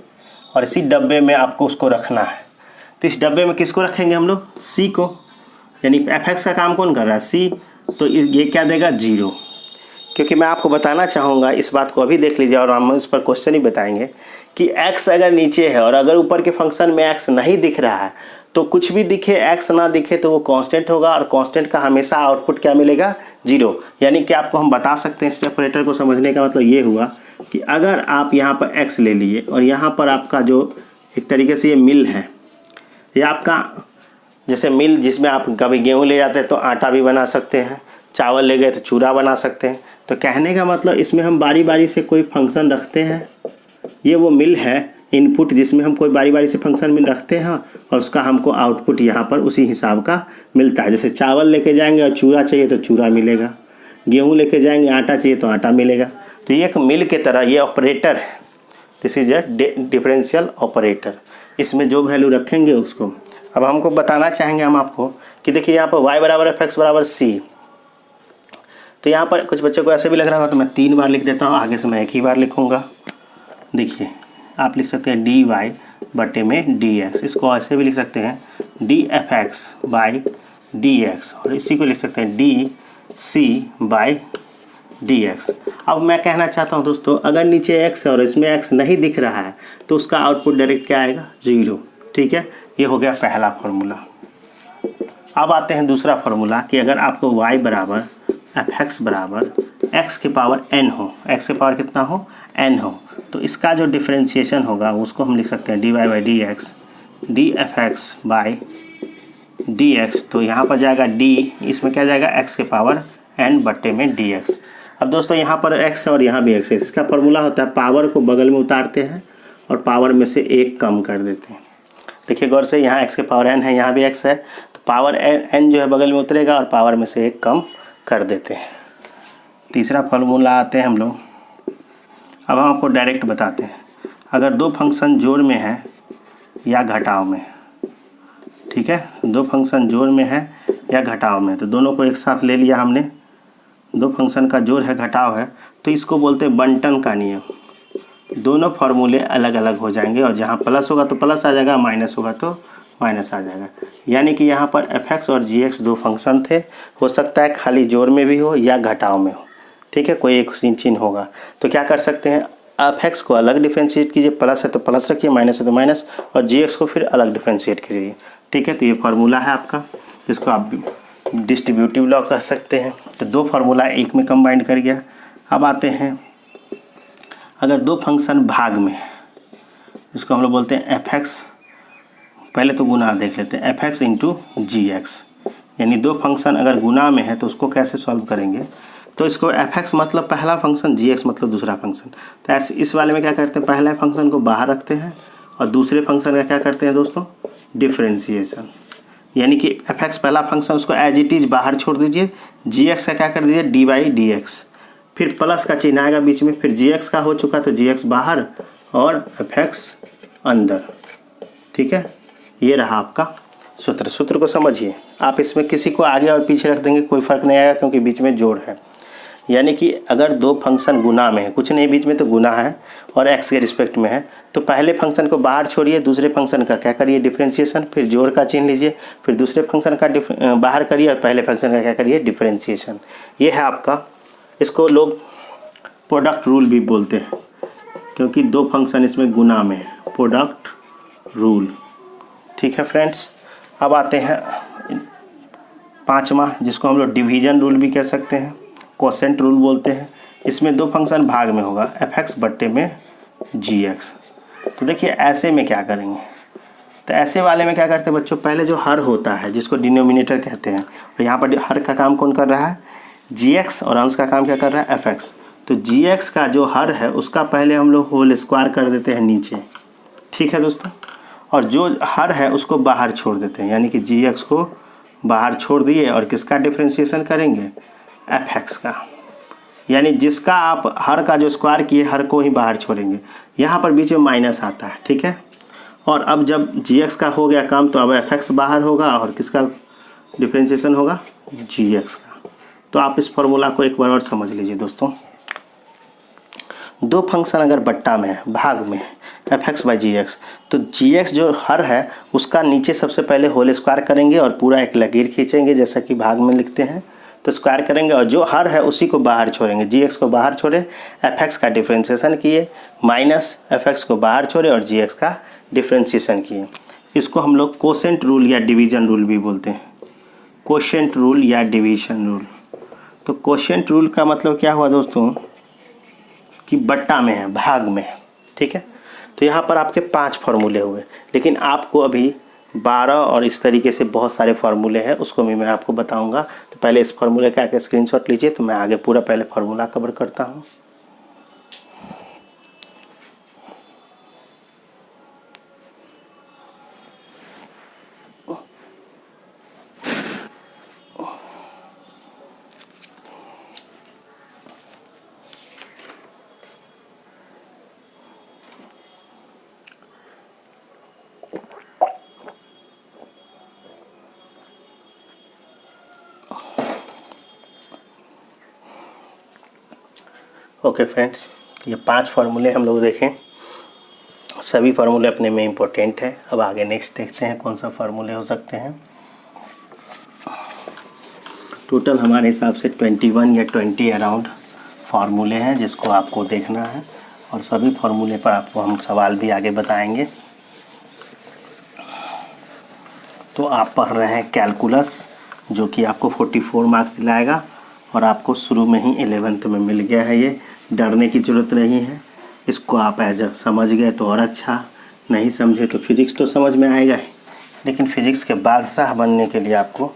और इसी डब्बे में आपको उसको रखना है। तो इस डब्बे में किसको रखेंगे हम लोग? c को, यानी fx का काम कौन कर रहा है? c। तो ये क्या देगा? 0। क्योंकि मैं आपको बताना चाहूँगा इस बात को, अभी देख लीजिए और हम इस पर क्वेश्चन ही बताएंगे कि x अगर नीचे है और अगर ऊपर के फंक्शन में x नहीं दिख रहा है तो कुछ भी दिखे x ना दिखे तो वो कांस्टेंट होगा और कांस्टेंट का हमेशा आउटपुट क्या मिलेगा? 0। यानी कि आपको हम बता सकते हैं, इस ऑपरेटर को समझने का मतलब ये हुआ कि अगर आप यहाँ पर x ले लिए और यहाँ पर आपका जो एक तरीके से ये मिल है, ये आपका जैसे मिल जिसमें आप कभी गेहूँ ले जाते हैं तो आटा भी बना सकते हैं, चावल ले गए तो चूरा बना सकते हैं। तो कहने का मतलब इसमें हम बारी बारी से कोई फंक्शन रखते हैं, ये वो मिल है इनपुट जिसमें हम कोई बारी बारी से फंक्शन में रखते हैं और उसका हमको आउटपुट यहाँ पर उसी हिसाब का मिलता है। जैसे चावल लेके जाएंगे और चूरा चाहिए तो चूरा मिलेगा, गेहूँ लेके जाएंगे आटा चाहिए तो आटा मिलेगा। तो ये एक मिल के तरह ये ऑपरेटर है, this is a differential operator. इसमें जो वैल्यू रखेंगे उसको अब हमको बताना चाहेंगे हम आपको कि देखिए यहाँ पर y = fx = c। तो यहाँ पर कुछ बच्चों को ऐसे भी लग रहा होगा तो मैं 3 बार लिख देता हूँ, आगे से मैं 1 ही बार लिखूँगा। देखिए आप लिख सकते हैं dy/dx, इसको ऐसे भी लिख सकते हैं dfx/dx और इसी को लिख सकते हैं dc/dx। अब मैं कहना चाहता हूँ दोस्तों, अगर नीचे x है और इसमें x नहीं दिख रहा है तो उसका आउटपुट डायरेक्ट क्या आएगा? 0। ठीक है, ये हो गया पहला फार्मूला। अब आते हैं दूसरा फार्मूला कि अगर आपको y = fx = x की पावर n हो, x की पावर कितना हो? n हो, तो इसका जो डिफरेंशिएशन होगा उसको हम लिख सकते हैं dy/dx dfx/dx। तो यहाँ पर जाएगा d, इसमें क्या जाएगा? x की पावर n/dx। अब दोस्तों यहाँ पर x है और यहाँ भी x है, इसका फार्मूला होता है पावर को बगल में उतारते हैं और पावर में से 1 कम कर देते हैं। देखिए गौर से, यहाँ x की पावर n है, यहाँ भी x है, तो पावर n जो है बगल में उतरेगा और पावर में से 1 कम कर देते हैं। तीसरा फार्मूला आते हैं हम लोग। अब हम आपको डायरेक्ट बताते हैं, अगर 2 फंक्शन जोड़ में है या घटाव में, ठीक है, 2 फंक्शन जोड़ में है या घटाव में, तो दोनों को एक साथ ले लिया हमने। 2 फंक्शन का जोड़ है घटाव है तो इसको बोलते हैं बंटन का नियम। दोनों फार्मूले अलग अलग हो जाएंगे और जहाँ प्लस होगा तो प्लस आ जाएगा, माइनस होगा तो माइनस आ जाएगा। यानी कि यहाँ पर fx और gx 2 फंक्शन थे, हो सकता है खाली जोड़ में भी हो या घटाव में हो, ठीक है, कोई एक चिन्ह होगा। तो क्या कर सकते हैं, fx को अलग डिफ्रेंशिएट कीजिए, प्लस है तो प्लस रखिए, माइनस है तो माइनस, और gx को फिर अलग डिफ्रेंशिएट कीजिए। ठीक है, तो ये फार्मूला है आपका, जिसको आप डिस्ट्रीब्यूटिव लॉ कह सकते हैं। तो 2 फार्मूला एक में कंबाइंड कर गया। अब आते हैं, अगर 2 फंक्शन भाग में, इसको हम लोग बोलते हैं fx, पहले तो गुना देख लेते हैं, fx × gx, यानी 2 फंक्शन अगर गुना में है तो उसको कैसे सॉल्व करेंगे। तो इसको fx मतलब पहला फंक्शन, gx मतलब दूसरा फंक्शन। तो ऐसे इस वाले में क्या करते हैं, पहले फंक्शन को बाहर रखते हैं और दूसरे फंक्शन का क्या करते हैं दोस्तों? डिफ्रेंशिएशन। यानी कि fx पहला फंक्शन, उसको एज इट इज़ बाहर छोड़ दीजिए, gx का क्या कर दीजिए? dy/dx, फिर प्लस का चिन्ह आएगा बीच में, फिर gx का हो चुका तो gx बाहर और fx अंदर। ठीक है, ये रहा आपका सूत्र। सूत्र को समझिए, आप इसमें किसी को आगे और पीछे रख देंगे कोई फ़र्क नहीं आएगा, क्योंकि बीच में जोड़ है। यानी कि अगर 2 फंक्शन गुना में है, कुछ नहीं बीच में तो गुना है और x के रिस्पेक्ट में है, तो पहले फंक्शन को बाहर छोड़िए, दूसरे फंक्शन का क्या करिए? डिफरेंशिएशन, फिर जोड़ का चिन्ह लीजिए, फिर दूसरे फंक्शन का बाहर करिए और पहले फंक्शन का क्या करिए? डिफरेंशिएशन। ये है आपका, इसको लोग प्रोडक्ट रूल भी बोलते हैं, क्योंकि 2 फंक्शन इसमें गुना में है, प्रोडक्ट रूल। ठीक है फ्रेंड्स, अब आते हैं 5वां, जिसको हम लोग डिवीजन रूल भी कह सकते हैं, कोसेंट रूल बोलते हैं। इसमें 2 फंक्शन भाग में होगा, fx/gx। तो देखिए ऐसे में क्या करेंगे, तो ऐसे वाले में क्या करते हैं बच्चों, पहले जो हर होता है जिसको डिनोमिनेटर कहते हैं, तो यहाँ पर हर का काम कौन कर रहा है? gx, और अंश का काम क्या कर रहा है? fx। तो gx का जो हर है उसका पहले हम लोग होल स्क्वायर कर देते हैं नीचे, ठीक है दोस्तों, और जो हर है उसको बाहर छोड़ देते हैं, यानी कि gx को बाहर छोड़ दिए और किसका डिफरेंशिएशन करेंगे? fx का। यानी जिसका आप हर का जो स्क्वायर किए, हर को ही बाहर छोड़ेंगे। यहाँ पर बीच में माइनस आता है, ठीक है, और अब जब gx का हो गया काम तो अब fx बाहर होगा और किसका डिफरेंशिएशन होगा? जी एक्स का। तो आप इस फॉर्मूला को एक बार और समझ लीजिए दोस्तों। दो फंक्शन अगर बट्टा में है, भाग में F X by G X, तो जी एक्स जो हर है उसका नीचे सबसे पहले होल स्क्वायर करेंगे और पूरा एक लकीर खींचेंगे जैसा कि भाग में लिखते हैं, तो स्क्वायर करेंगे और जो हर है उसी को बाहर छोड़ेंगे। जी एक्स को बाहर छोड़े, एफ एक्स का डिफ्रेंशिएशन किए, माइनस एफ एक्स को बाहर छोड़े और जी एक्स का डिफ्रेंशिएशन किए। इसको हम लोग कोसेंट रूल या डिवीजन रूल भी बोलते हैं, कोशेंट रूल या डिवीजन रूल। तो कोशेंट रूल का मतलब क्या हुआ दोस्तों कि बट्टा में है, भाग में है, ठीक है। तो यहाँ पर आपके 5 फार्मूले हुए, लेकिन आपको अभी 12 और इस तरीके से बहुत सारे फार्मूले हैं, उसको भी मैं आपको बताऊंगा। तो पहले इस फार्मूले का एक स्क्रीनशॉट लीजिए, तो मैं आगे पूरा पहले फार्मूला कवर करता हूँ। ओके फ्रेंड्स, ये 5 फार्मूले हम लोग देखें, सभी फार्मूले अपने में इम्पोर्टेंट है। अब आगे नेक्स्ट देखते हैं कौन सा फार्मूले हो सकते हैं। टोटल हमारे हिसाब से 21 या 20 अराउंड फार्मूले हैं जिसको आपको देखना है, और सभी फार्मूले पर आपको हम सवाल भी आगे बताएंगे। तो आप पढ़ रहे हैं कैलकुलस, जो कि आपको 44 मार्क्स दिलाएगा, और आपको शुरू में ही 11th में मिल गया है। ये डरने की ज़रूरत नहीं है, इसको आप एज समझ गए तो और अच्छा, नहीं समझे तो फिज़िक्स तो समझ में आएगा ही, लेकिन फिज़िक्स के बादशाह बनने के लिए आपको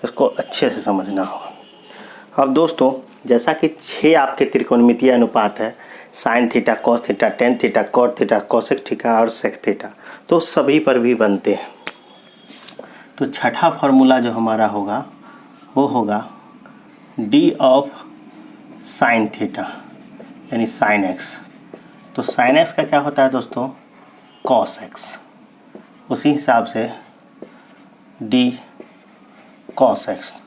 इसको अच्छे से समझना होगा। अब दोस्तों, जैसा कि 6 आपके त्रिकोणमितीय अनुपात है, sine theta, cos theta, tan theta, cot theta, cosec theta और सेक थीटा, तो सभी पर भी बनते हैं। तो छठा फार्मूला जो हमारा होगा वो होगा डी ऑफ साइन थीटा, यानी साइन एक्स। तो साइन एक्स का क्या होता है दोस्तों, कॉस एक्स। उसी हिसाब से डी कॉस एक्स,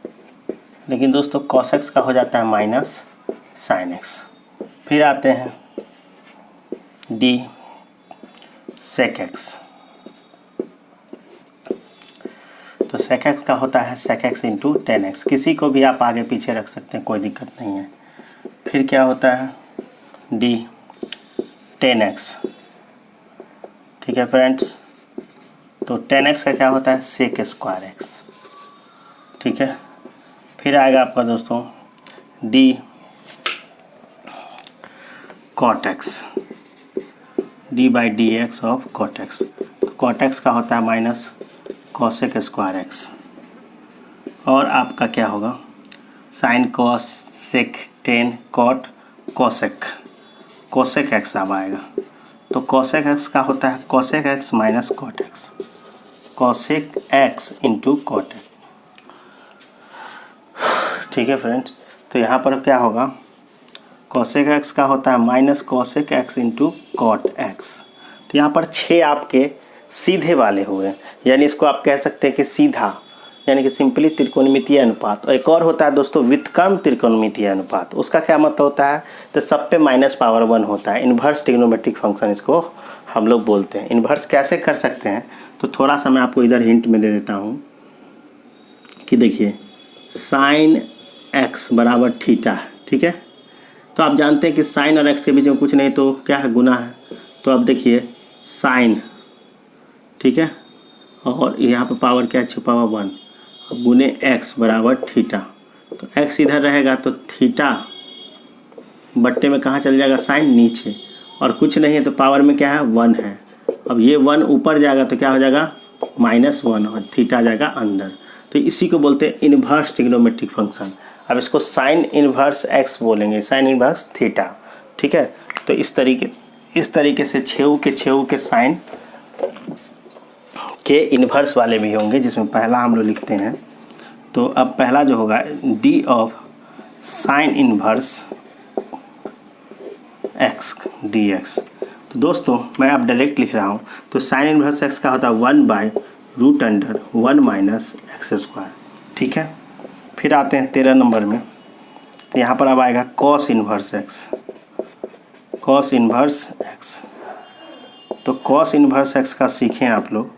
लेकिन दोस्तों कॉस एक्स का हो जाता है माइनस साइन एक्स। फिर आते हैं डी सेक एक्स। तो सेक एक्स का होता है sec X into tan X. किसी को भी आप आगे पीछे रख सकते हैं, कोई दिक्कत नहीं है। फिर क्या होता है डी टेन एक्स, ठीक है फ्रेंड्स। तो टेन एक्स का क्या होता है सेक स्क्वायर एक्स, ठीक है। फिर आएगा आपका दोस्तों D cot X, D by D X of cot X. Cot X का होता है माइनस कॉसेक स्क्वायर एक्स। और आपका क्या होगा sine cos sec tan cot cosec, cosec X अब आएगा। तो कोसेक एक्स का होता है cosec X minus cot X, cosec X into cot X, ठीक है फ्रेंड्स। तो यहाँ पर क्या होगा कोसेक एक्स का होता है minus cosec X into cot X. तो यहाँ पर 6 आपके सीधे वाले हुए, यानी इसको आप कह सकते हैं कि सीधा, यानी कि सिंपली त्रिकोणमितीय अनुपात। और एक और होता है दोस्तों व्युत्क्रम त्रिकोणमितीय अनुपात। उसका क्या मतलब होता है, तो सब पे -1 होता है। इन्वर्स ट्रिग्नोमेट्रिक फंक्शन इसको हम लोग बोलते हैं। इन्वर्स कैसे कर सकते हैं, तो थोड़ा सा मैं आपको इधर हिंट में दे देता हूँ कि देखिए साइन एक्स बराबर थीटा है, ठीक है। तो आप जानते हैं कि साइन और एक्स के बीच में कुछ नहीं तो क्या है, गुना है। तो अब देखिए साइन, ठीक है, और यहाँ पे पावर क्या छुपा हुआ 1, अब गुने एक्स बराबर थीटा। तो एक्स इधर रहेगा तो थीटा बट्टे में कहाँ चल जाएगा साइन नीचे, और कुछ नहीं है तो पावर में क्या है 1 है। अब ये 1 ऊपर जाएगा तो क्या हो जाएगा -1 और थीटा जाएगा अंदर। तो इसी को बोलते हैं इन्वर्स ट्रिग्नोमेट्रिक फंक्शन। अब इसको साइन इन्वर्स एक्स बोलेंगे, साइन इन्वर्स थीटा, ठीक है। तो इस तरीके से छेऊ के साइन के इन्वर्स वाले भी होंगे, जिसमें पहला हम लोग लिखते हैं। तो अब पहला जो होगा D of sine inverse x D x. तो दोस्तों मैं अब डायरेक्ट लिख रहा हूँ। तो साइन इन्वर्स एक्स का होता है 1/√1 - x², ठीक है। फिर आते हैं 13 नंबर में। तो यहाँ पर अब आएगा cos inverse x, cos inverse x. तो कॉस इन्वर्स एक्स का सीखें आप लोग।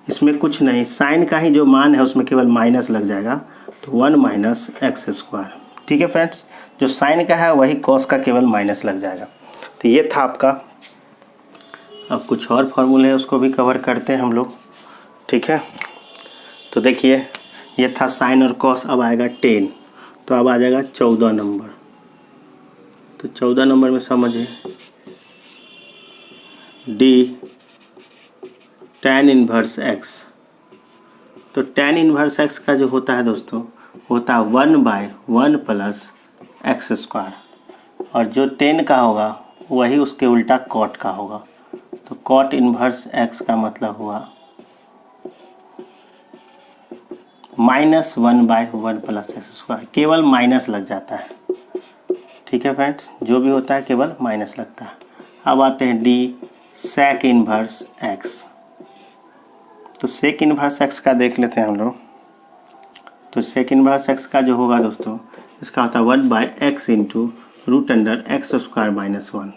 इसमें कुछ नहीं, साइन का ही जो मान है उसमें केवल माइनस लग जाएगा, तो 1 माइनस एक्स स्क्वायर। ठीक है फ्रेंड्स, जो साइन का है वही कॉस का केवल माइनस लग जाएगा। तो ये था आपका। अब कुछ और फॉर्मूले हैं उसको भी कवर करते हैं हम लोग। ठीक है, तो देखिए ये था साइन और कॉस। अब आएगा 10, तो अब आ जाएगा 14 नंबर। तो 14 नंबर में समझिए डी tan इन्वर्स एक्स। तो tan इन्वर्स एक्स का जो होता है दोस्तों, होता है 1/1 प्लस एक्स स्क्वायर, और जो 10 का होगा वही उसके उल्टा कॉट का होगा। तो कॉट इन्वर्स एक्स का मतलब हुआ -1/1 प्लस एक्स स्क्वायर। केवल माइनस लग जाता है। ठीक है फ्रेंड्स, जो भी होता है केवल माइनस लगता है। अब आते हैं डी सेक इन्वर्स एक्स। तो सेक इन्वर्स एक्स का देख लेते हैं हम लोग। तो सेक इन्वर्स एक्स का जो होगा दोस्तों, इसका होता है 1/x into root under X square minus 1।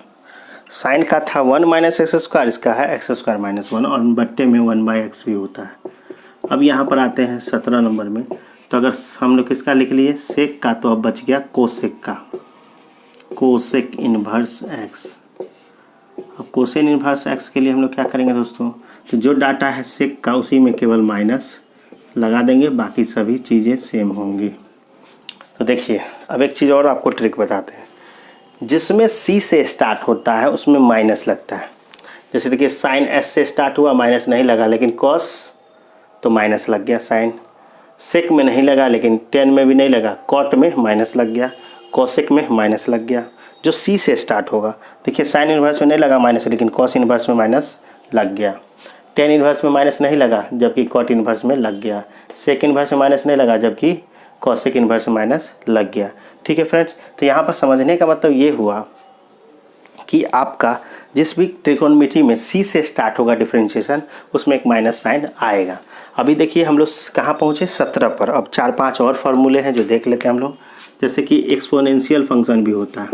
Sine का था 1 माइनस एक्स स्क्वायर, इसका है एक्स स्क्वायर माइनस 1, और बट्टे में 1/x भी होता है। अब यहाँ पर आते हैं 17 नंबर में। तो अगर हम लोग किसका लिख लिए सेक का, तो अब बच गया कोसेक का, कोसेक इन्वर्स एक्स। अब कोसेक इन्वर्स एक्स के लिए हम लोग क्या करेंगे दोस्तों, तो जो डाटा है सेक का उसी में केवल माइनस लगा देंगे, बाकी सभी चीज़ें सेम होंगी। तो देखिए अब एक चीज़ और आपको ट्रिक बताते हैं। जिसमें सी से स्टार्ट होता है उसमें माइनस लगता है। जैसे देखिए साइन एस से स्टार्ट हुआ, माइनस नहीं लगा, लेकिन कॉस तो माइनस लग गया। साइन सेक में नहीं लगा, लेकिन 10 में भी नहीं लगा, कॉट में माइनस लग गया, कोसेक में माइनस लग गया। जो सी से स्टार्ट होगा, देखिए साइन इन्वर्स में नहीं लगा माइनस, लेकिन कॉस इन्वर्स में माइनस लग गया। टेन इन्वर्स में माइनस नहीं लगा, जबकि कॉट इन्वर्स में लग गया। सेक इन्वर्स में माइनस नहीं लगा, जबकि कॉसेक इन्वर्स में माइनस लग गया। ठीक है फ्रेंड्स, तो यहाँ पर समझने का मतलब ये हुआ कि आपका जिस भी त्रिकोणमिति में सी से स्टार्ट होगा डिफरेंशिएशन, उसमें एक माइनस साइन आएगा। अभी देखिए हम लोग कहाँ पहुँचे, 17 पर। अब 4-5 और फार्मूले हैं जो देख लेते हैं हम लोग। जैसे कि एक्सपोनेंशियल फंक्शन भी होता है।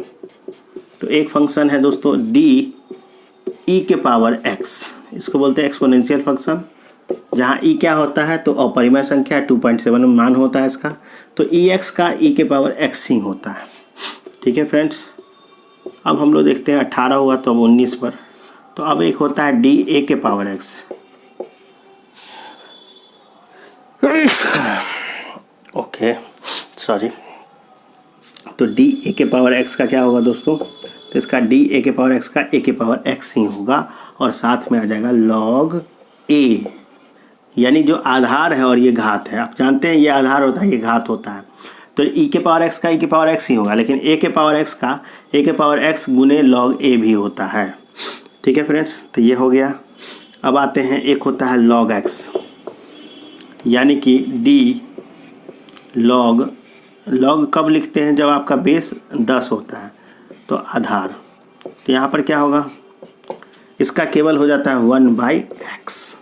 तो एक फंक्शन है दोस्तों डी ई के पावर एक्स, इसको बोलते हैं एक्सपोनेंशियल फंक्शन। जहाँ ई क्या होता है, तो अपरिमेय संख्या 2.7 मान होता है इसका। तो ई एक्स का ई के पावर एक्स ही होता है। ठीक है फ्रेंड्स, अब हम लोग देखते हैं 18 हुआ तो अब 19 पर। तो अब एक होता है डी ए के पावर एक्स। Okay sorry. तो डी ए के पावर एक्स का क्या होगा दोस्तों, तो इसका डी ए के पावर एक्स का ए के पावर एक्स ही होगा, और साथ में आ जाएगा लॉग ए, यानी जो आधार है और ये घात है। आप जानते हैं ये आधार होता है, ये घात होता है। तो ई के पावर एक्स का ई के पावर एक्स ही होगा, लेकिन ए के पावर एक्स का ए के पावर एक्स गुने लॉग ए भी होता है। ठीक है फ्रेंड्स, तो ये हो गया। अब आते हैं एक होता है लॉग एक्स, यानी कि डी लॉग। लॉग कब लिखते हैं, जब आपका बेस 10 होता है, तो आधार। तो यहाँ पर क्या होगा, इसका केवल हो जाता है 1/x।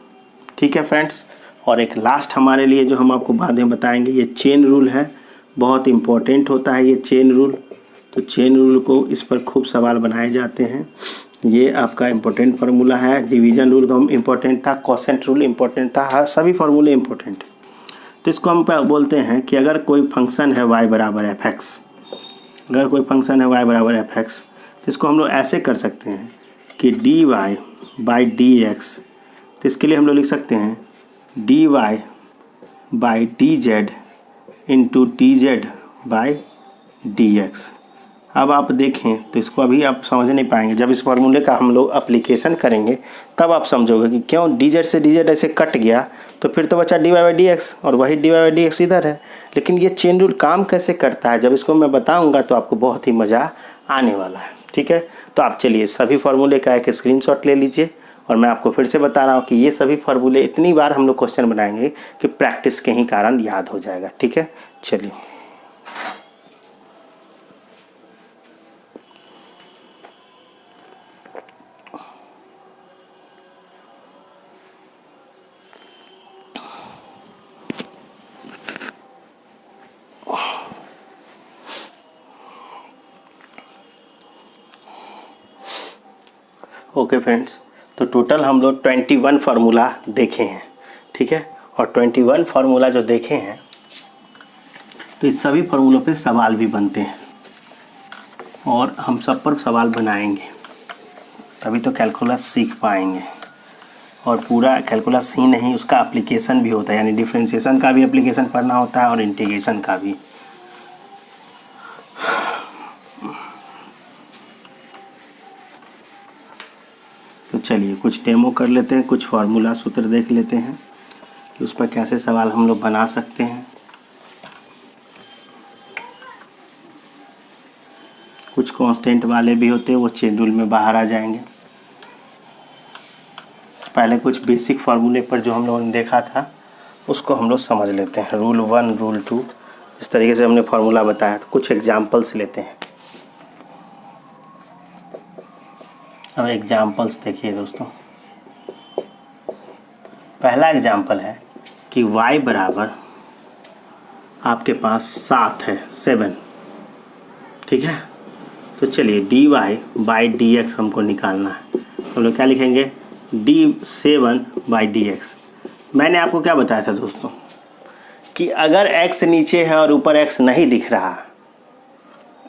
ठीक है फ्रेंड्स, और एक लास्ट हमारे लिए जो हम आपको बाद में बताएंगे, ये चेन रूल है, बहुत इम्पोर्टेंट होता है ये चेन रूल। तो चेन रूल को इस पर खूब सवाल बनाए जाते हैं। ये आपका इम्पोर्टेंट फार्मूला है। डिवीजन रूल का इम्पोर्टेंट था, कोसेंट रूल इम्पोर्टेंट था, हर सभी फार्मूले इम्पोर्टेंट। तो इसको हम बोलते हैं कि अगर कोई फंक्शन है y बराबर एफ एक्स, अगर कोई फंक्शन है y बराबर एफ एक्स, तो इसको हम लोग ऐसे कर सकते हैं कि dy बाई डी एक्स। तो इसके लिए हम लोग लिख सकते हैं dy by D Z into D Z by D x. अब आप देखें तो इसको अभी आप समझ नहीं पाएंगे, जब इस फार्मूले का हम लोग अप्लीकेशन करेंगे तब आप समझोगे कि क्यों डी जेड से डी जेड ऐसे कट गया, तो फिर तो बचा D Y by D X, और वही D Y by D X इधर है। लेकिन ये चेन रूल काम कैसे करता है, जब इसको मैं बताऊंगा तो आपको बहुत ही मज़ा आने वाला है। ठीक है, तो आप चलिए सभी फार्मूले का एक स्क्रीनशॉट ले लीजिए, और मैं आपको फिर से बता रहा हूँ कि ये सभी फार्मूले इतनी बार हम लोग क्वेश्चन बनाएंगे कि प्रैक्टिस के ही कारण याद हो जाएगा। ठीक है, चलिए। ओके फ्रेंड्स, तो टोटल हम लोग 21 फार्मूला देखे हैं, ठीक है। और 21 फार्मूला जो देखे हैं तो इस सभी फार्मूलों पे सवाल भी बनते हैं और हम सब पर सवाल बनाएंगे, तभी तो कैलकुलस सीख पाएंगे। और पूरा कैलकुलस ही नहीं, उसका एप्लीकेशन भी होता है, यानी डिफरेंशिएशन का भी एप्लीकेशन पढ़ना होता है और इंटीग्रेशन का भी। तो चलिए कुछ डेमो कर लेते हैं, कुछ फार्मूला सूत्र देख लेते हैं कि उस पर कैसे सवाल हम लोग बना सकते हैं। कुछ कांस्टेंट वाले भी होते हैं, वो चेन रूल में बाहर आ जाएंगे। पहले कुछ बेसिक फार्मूले पर जो हम लोगों ने देखा था उसको हम लोग समझ लेते हैं। रूल 1, रूल 2, इस तरीके से हमने फार्मूला बताया। तो कुछ एग्जाम्पल्स लेते हैं। अब एग्जाम्पल्स देखिए दोस्तों। पहला एग्जाम्पल है कि y बराबर आपके पास 7 है, 7, ठीक है। तो चलिए dy बाई dx हमको निकालना है। हम लोग क्या लिखेंगे, d7 बाई dx। मैंने आपको क्या बताया था दोस्तों कि अगर x नीचे है और ऊपर x नहीं दिख रहा,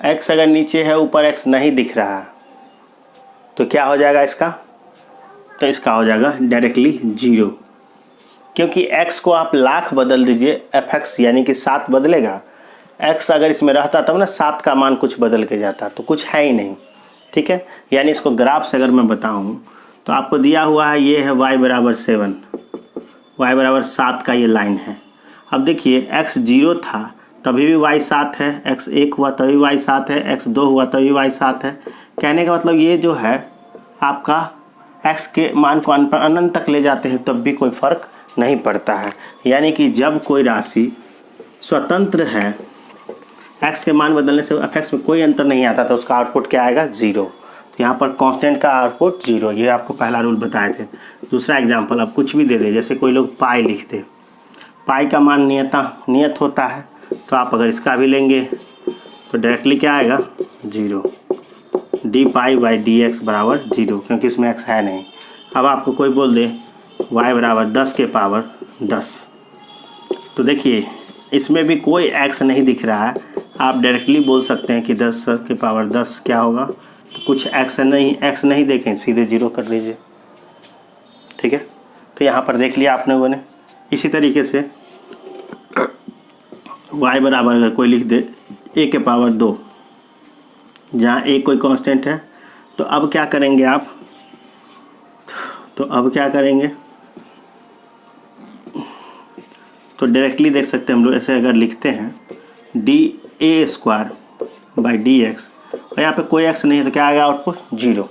x अगर नीचे है ऊपर x नहीं दिख रहा, तो क्या हो जाएगा इसका, तो इसका हो जाएगा डायरेक्टली 0, क्योंकि x को आप लाख बदल दीजिए, fx यानी कि 7 बदलेगा। x अगर इसमें रहता तब ना 7 का मान कुछ बदल के जाता, तो कुछ है ही नहीं, ठीक है। यानी इसको ग्राफ से अगर मैं बताऊं तो आपको दिया हुआ है, ये है y बराबर 7, y बराबर 7 का ये लाइन है। अब देखिए x 0 था तभी भी y 7 है, x 1 हुआ तभी y 7 है, x 2 हुआ तभी y 7 है। कहने का मतलब ये जो है आपका x के मान को अनंत तक ले जाते हैं तब भी कोई फ़र्क नहीं पड़ता है। यानी कि जब कोई राशि स्वतंत्र है, x के मान बदलने से fx में कोई अंतर नहीं आता, तो उसका आउटपुट क्या आएगा, 0। तो यहाँ पर कांस्टेंट का आउटपुट 0, ये आपको पहला रूल बताए थे। दूसरा एग्जांपल, अब कुछ भी दे दे, जैसे कोई लोग पाई लिख दे, पाई का मान नियत होता है, तो आप अगर इसका भी लेंगे तो डायरेक्टली क्या आएगा, 0। D pi by D x बराबर 0, क्योंकि इसमें x है नहीं। अब आपको कोई बोल दे y बराबर 10 के पावर 10, तो देखिए इसमें भी कोई x नहीं दिख रहा है, आप डायरेक्टली बोल सकते हैं कि 10 के पावर 10 क्या होगा, तो कुछ x नहीं देखें, सीधे 0 कर दीजिए, ठीक है। तो यहाँ पर देख लिया आपने लोगों ने। इसी तरीके से y बराबर अगर कोई लिख दे a के पावर 2, जहाँ a कोई कांस्टेंट है, तो अब क्या करेंगे आप, तो डायरेक्टली देख सकते हैं हम लोग, ऐसे अगर लिखते हैं D A square by D X, और यहाँ पे कोई x नहीं है तो क्या आएगा आउटपुट, 0।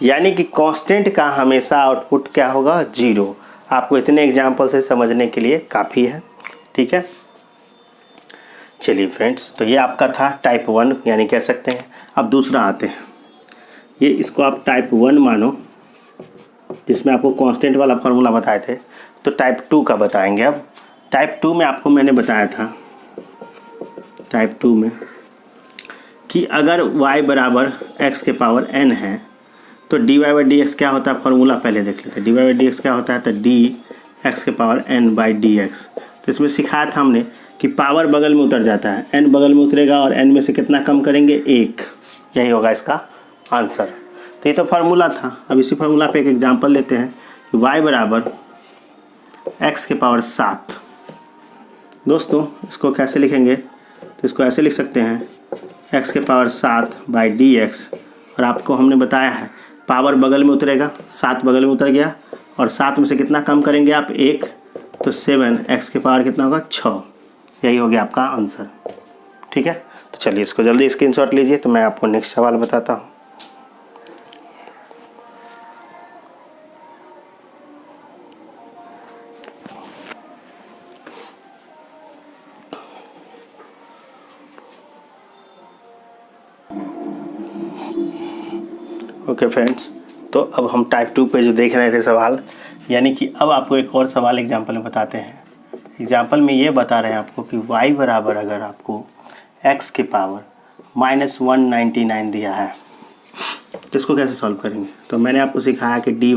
यानी कि कांस्टेंट का हमेशा आउटपुट क्या होगा, 0। आपको इतने एग्जाम्पल से समझने के लिए काफ़ी है, ठीक है। चलिए फ्रेंड्स, तो ये आपका था टाइप 1, यानी कह सकते हैं। अब दूसरा आते हैं, ये इसको आप टाइप 1 मानो, जिसमें आपको कांस्टेंट वाला फार्मूला बताए थे, तो टाइप 2 का बताएंगे। अब टाइप 2 में आपको मैंने बताया था, टाइप 2 में कि अगर y बराबर x के पावर n है तो dy बाई डी एक्स क्या होता है, फार्मूला पहले देख लेते हैं। dy बाई डी एक्स क्या होता है, तो डी एक्स के power n by D x. तो इसमें सिखाया था हमने कि पावर बगल में उतर जाता है, n बगल में उतरेगा और n में से कितना कम करेंगे, 1, यही होगा इसका आंसर। तो ये तो फार्मूला था। अब इसी फार्मूला पे एक एग्जांपल लेते हैं कि y बराबर x के पावर 7। दोस्तों इसको कैसे लिखेंगे, तो इसको ऐसे लिख सकते हैं x के पावर 7 बाई डी एक्स, और आपको हमने बताया है पावर बगल में उतरेगा, 7 बगल में उतर गया, और 7 में से कितना कम करेंगे आप, 1, तो 7, x के पावर कितना होगा, 6। यही हो गया आपका आंसर, ठीक है। तो चलिए इसको जल्दी स्क्रीनशॉट लीजिए, तो मैं आपको नेक्स्ट सवाल बताता हूँ। ओके फ्रेंड्स, तो अब हम टाइप 2 पे जो देख रहे थे सवाल, यानी कि अब आपको एक और सवाल एग्जांपल में बताते हैं। एग्जांपल में ये बता रहे हैं आपको कि y बराबर अगर आपको x के पावर -199 दिया है, तो इसको कैसे सॉल्व करेंगे? तो मैंने आपको सिखाया कि dy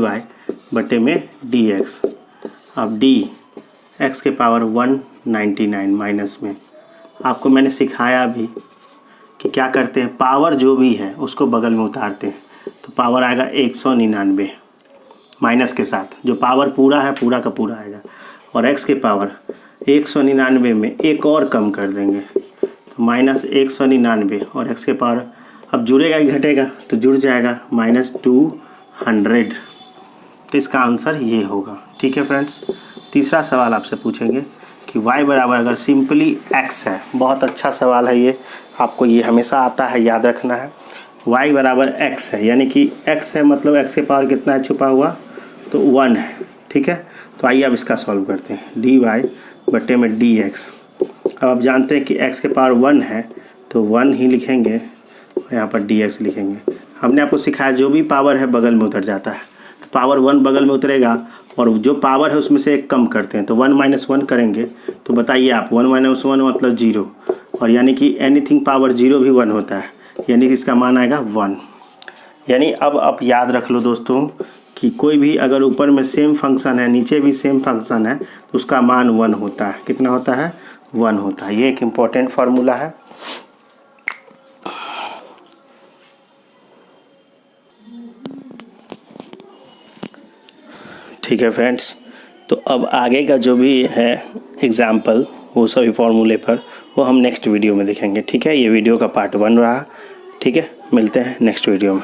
बटे में dx। अब x के पावर 199 माइनस में आपको मैंने सिखाया भी कि क्या करते हैं, पावर जो भी है उसको बगल में उतारते हैं। तो पावर आएगा 199 माइनस के साथ, जो पावर पूरा है पूरा का पूरा आएगा, और x के पावर 199 में एक और कम कर देंगे तो माइनस 199, और x के पावर अब जुड़ेगा ही घटेगा तो जुड़ जाएगा -200। तो इसका आंसर ये होगा। ठीक है फ्रेंड्स। तीसरा सवाल आपसे पूछेंगे कि y बराबर अगर सिंपली x है, बहुत अच्छा सवाल है ये, आपको ये हमेशा आता है, याद रखना है। y बराबर x है, यानी कि x है मतलब x के पावर कितना है छुपा हुआ, तो 1 है। ठीक है, तो आइए अब इसका सॉल्व करते हैं। dy बटे में dx। अब आप जानते हैं कि x के पावर 1 है तो 1 ही लिखेंगे, यहाँ पर dx लिखेंगे। हमने आपको सिखाया जो भी पावर है बगल में उतर जाता है, तो पावर 1 बगल में उतरेगा और जो पावर है उसमें से एक कम करते हैं, तो 1 - 1 करेंगे। तो बताइए आप, 1 - 1 मतलब 0, और यानी कि एनीथिंग पावर 0 भी 1 होता है, यानी कि इसका मान आएगा 1। यानी अब आप याद रख लो दोस्तों कि कोई भी अगर ऊपर में सेम फंक्शन है नीचे भी सेम फंक्शन है तो उसका मान 1 होता है। कितना होता है? 1 होता है। ये एक इम्पॉर्टेंट फार्मूला है। ठीक है फ्रेंड्स, तो अब आगे का जो भी है एग्जाम्पल वो सभी फॉर्मूले पर वो हम नेक्स्ट वीडियो में देखेंगे। ठीक है, ये वीडियो का पार्ट 1 रहा। ठीक है, मिलते हैं नेक्स्ट वीडियो में।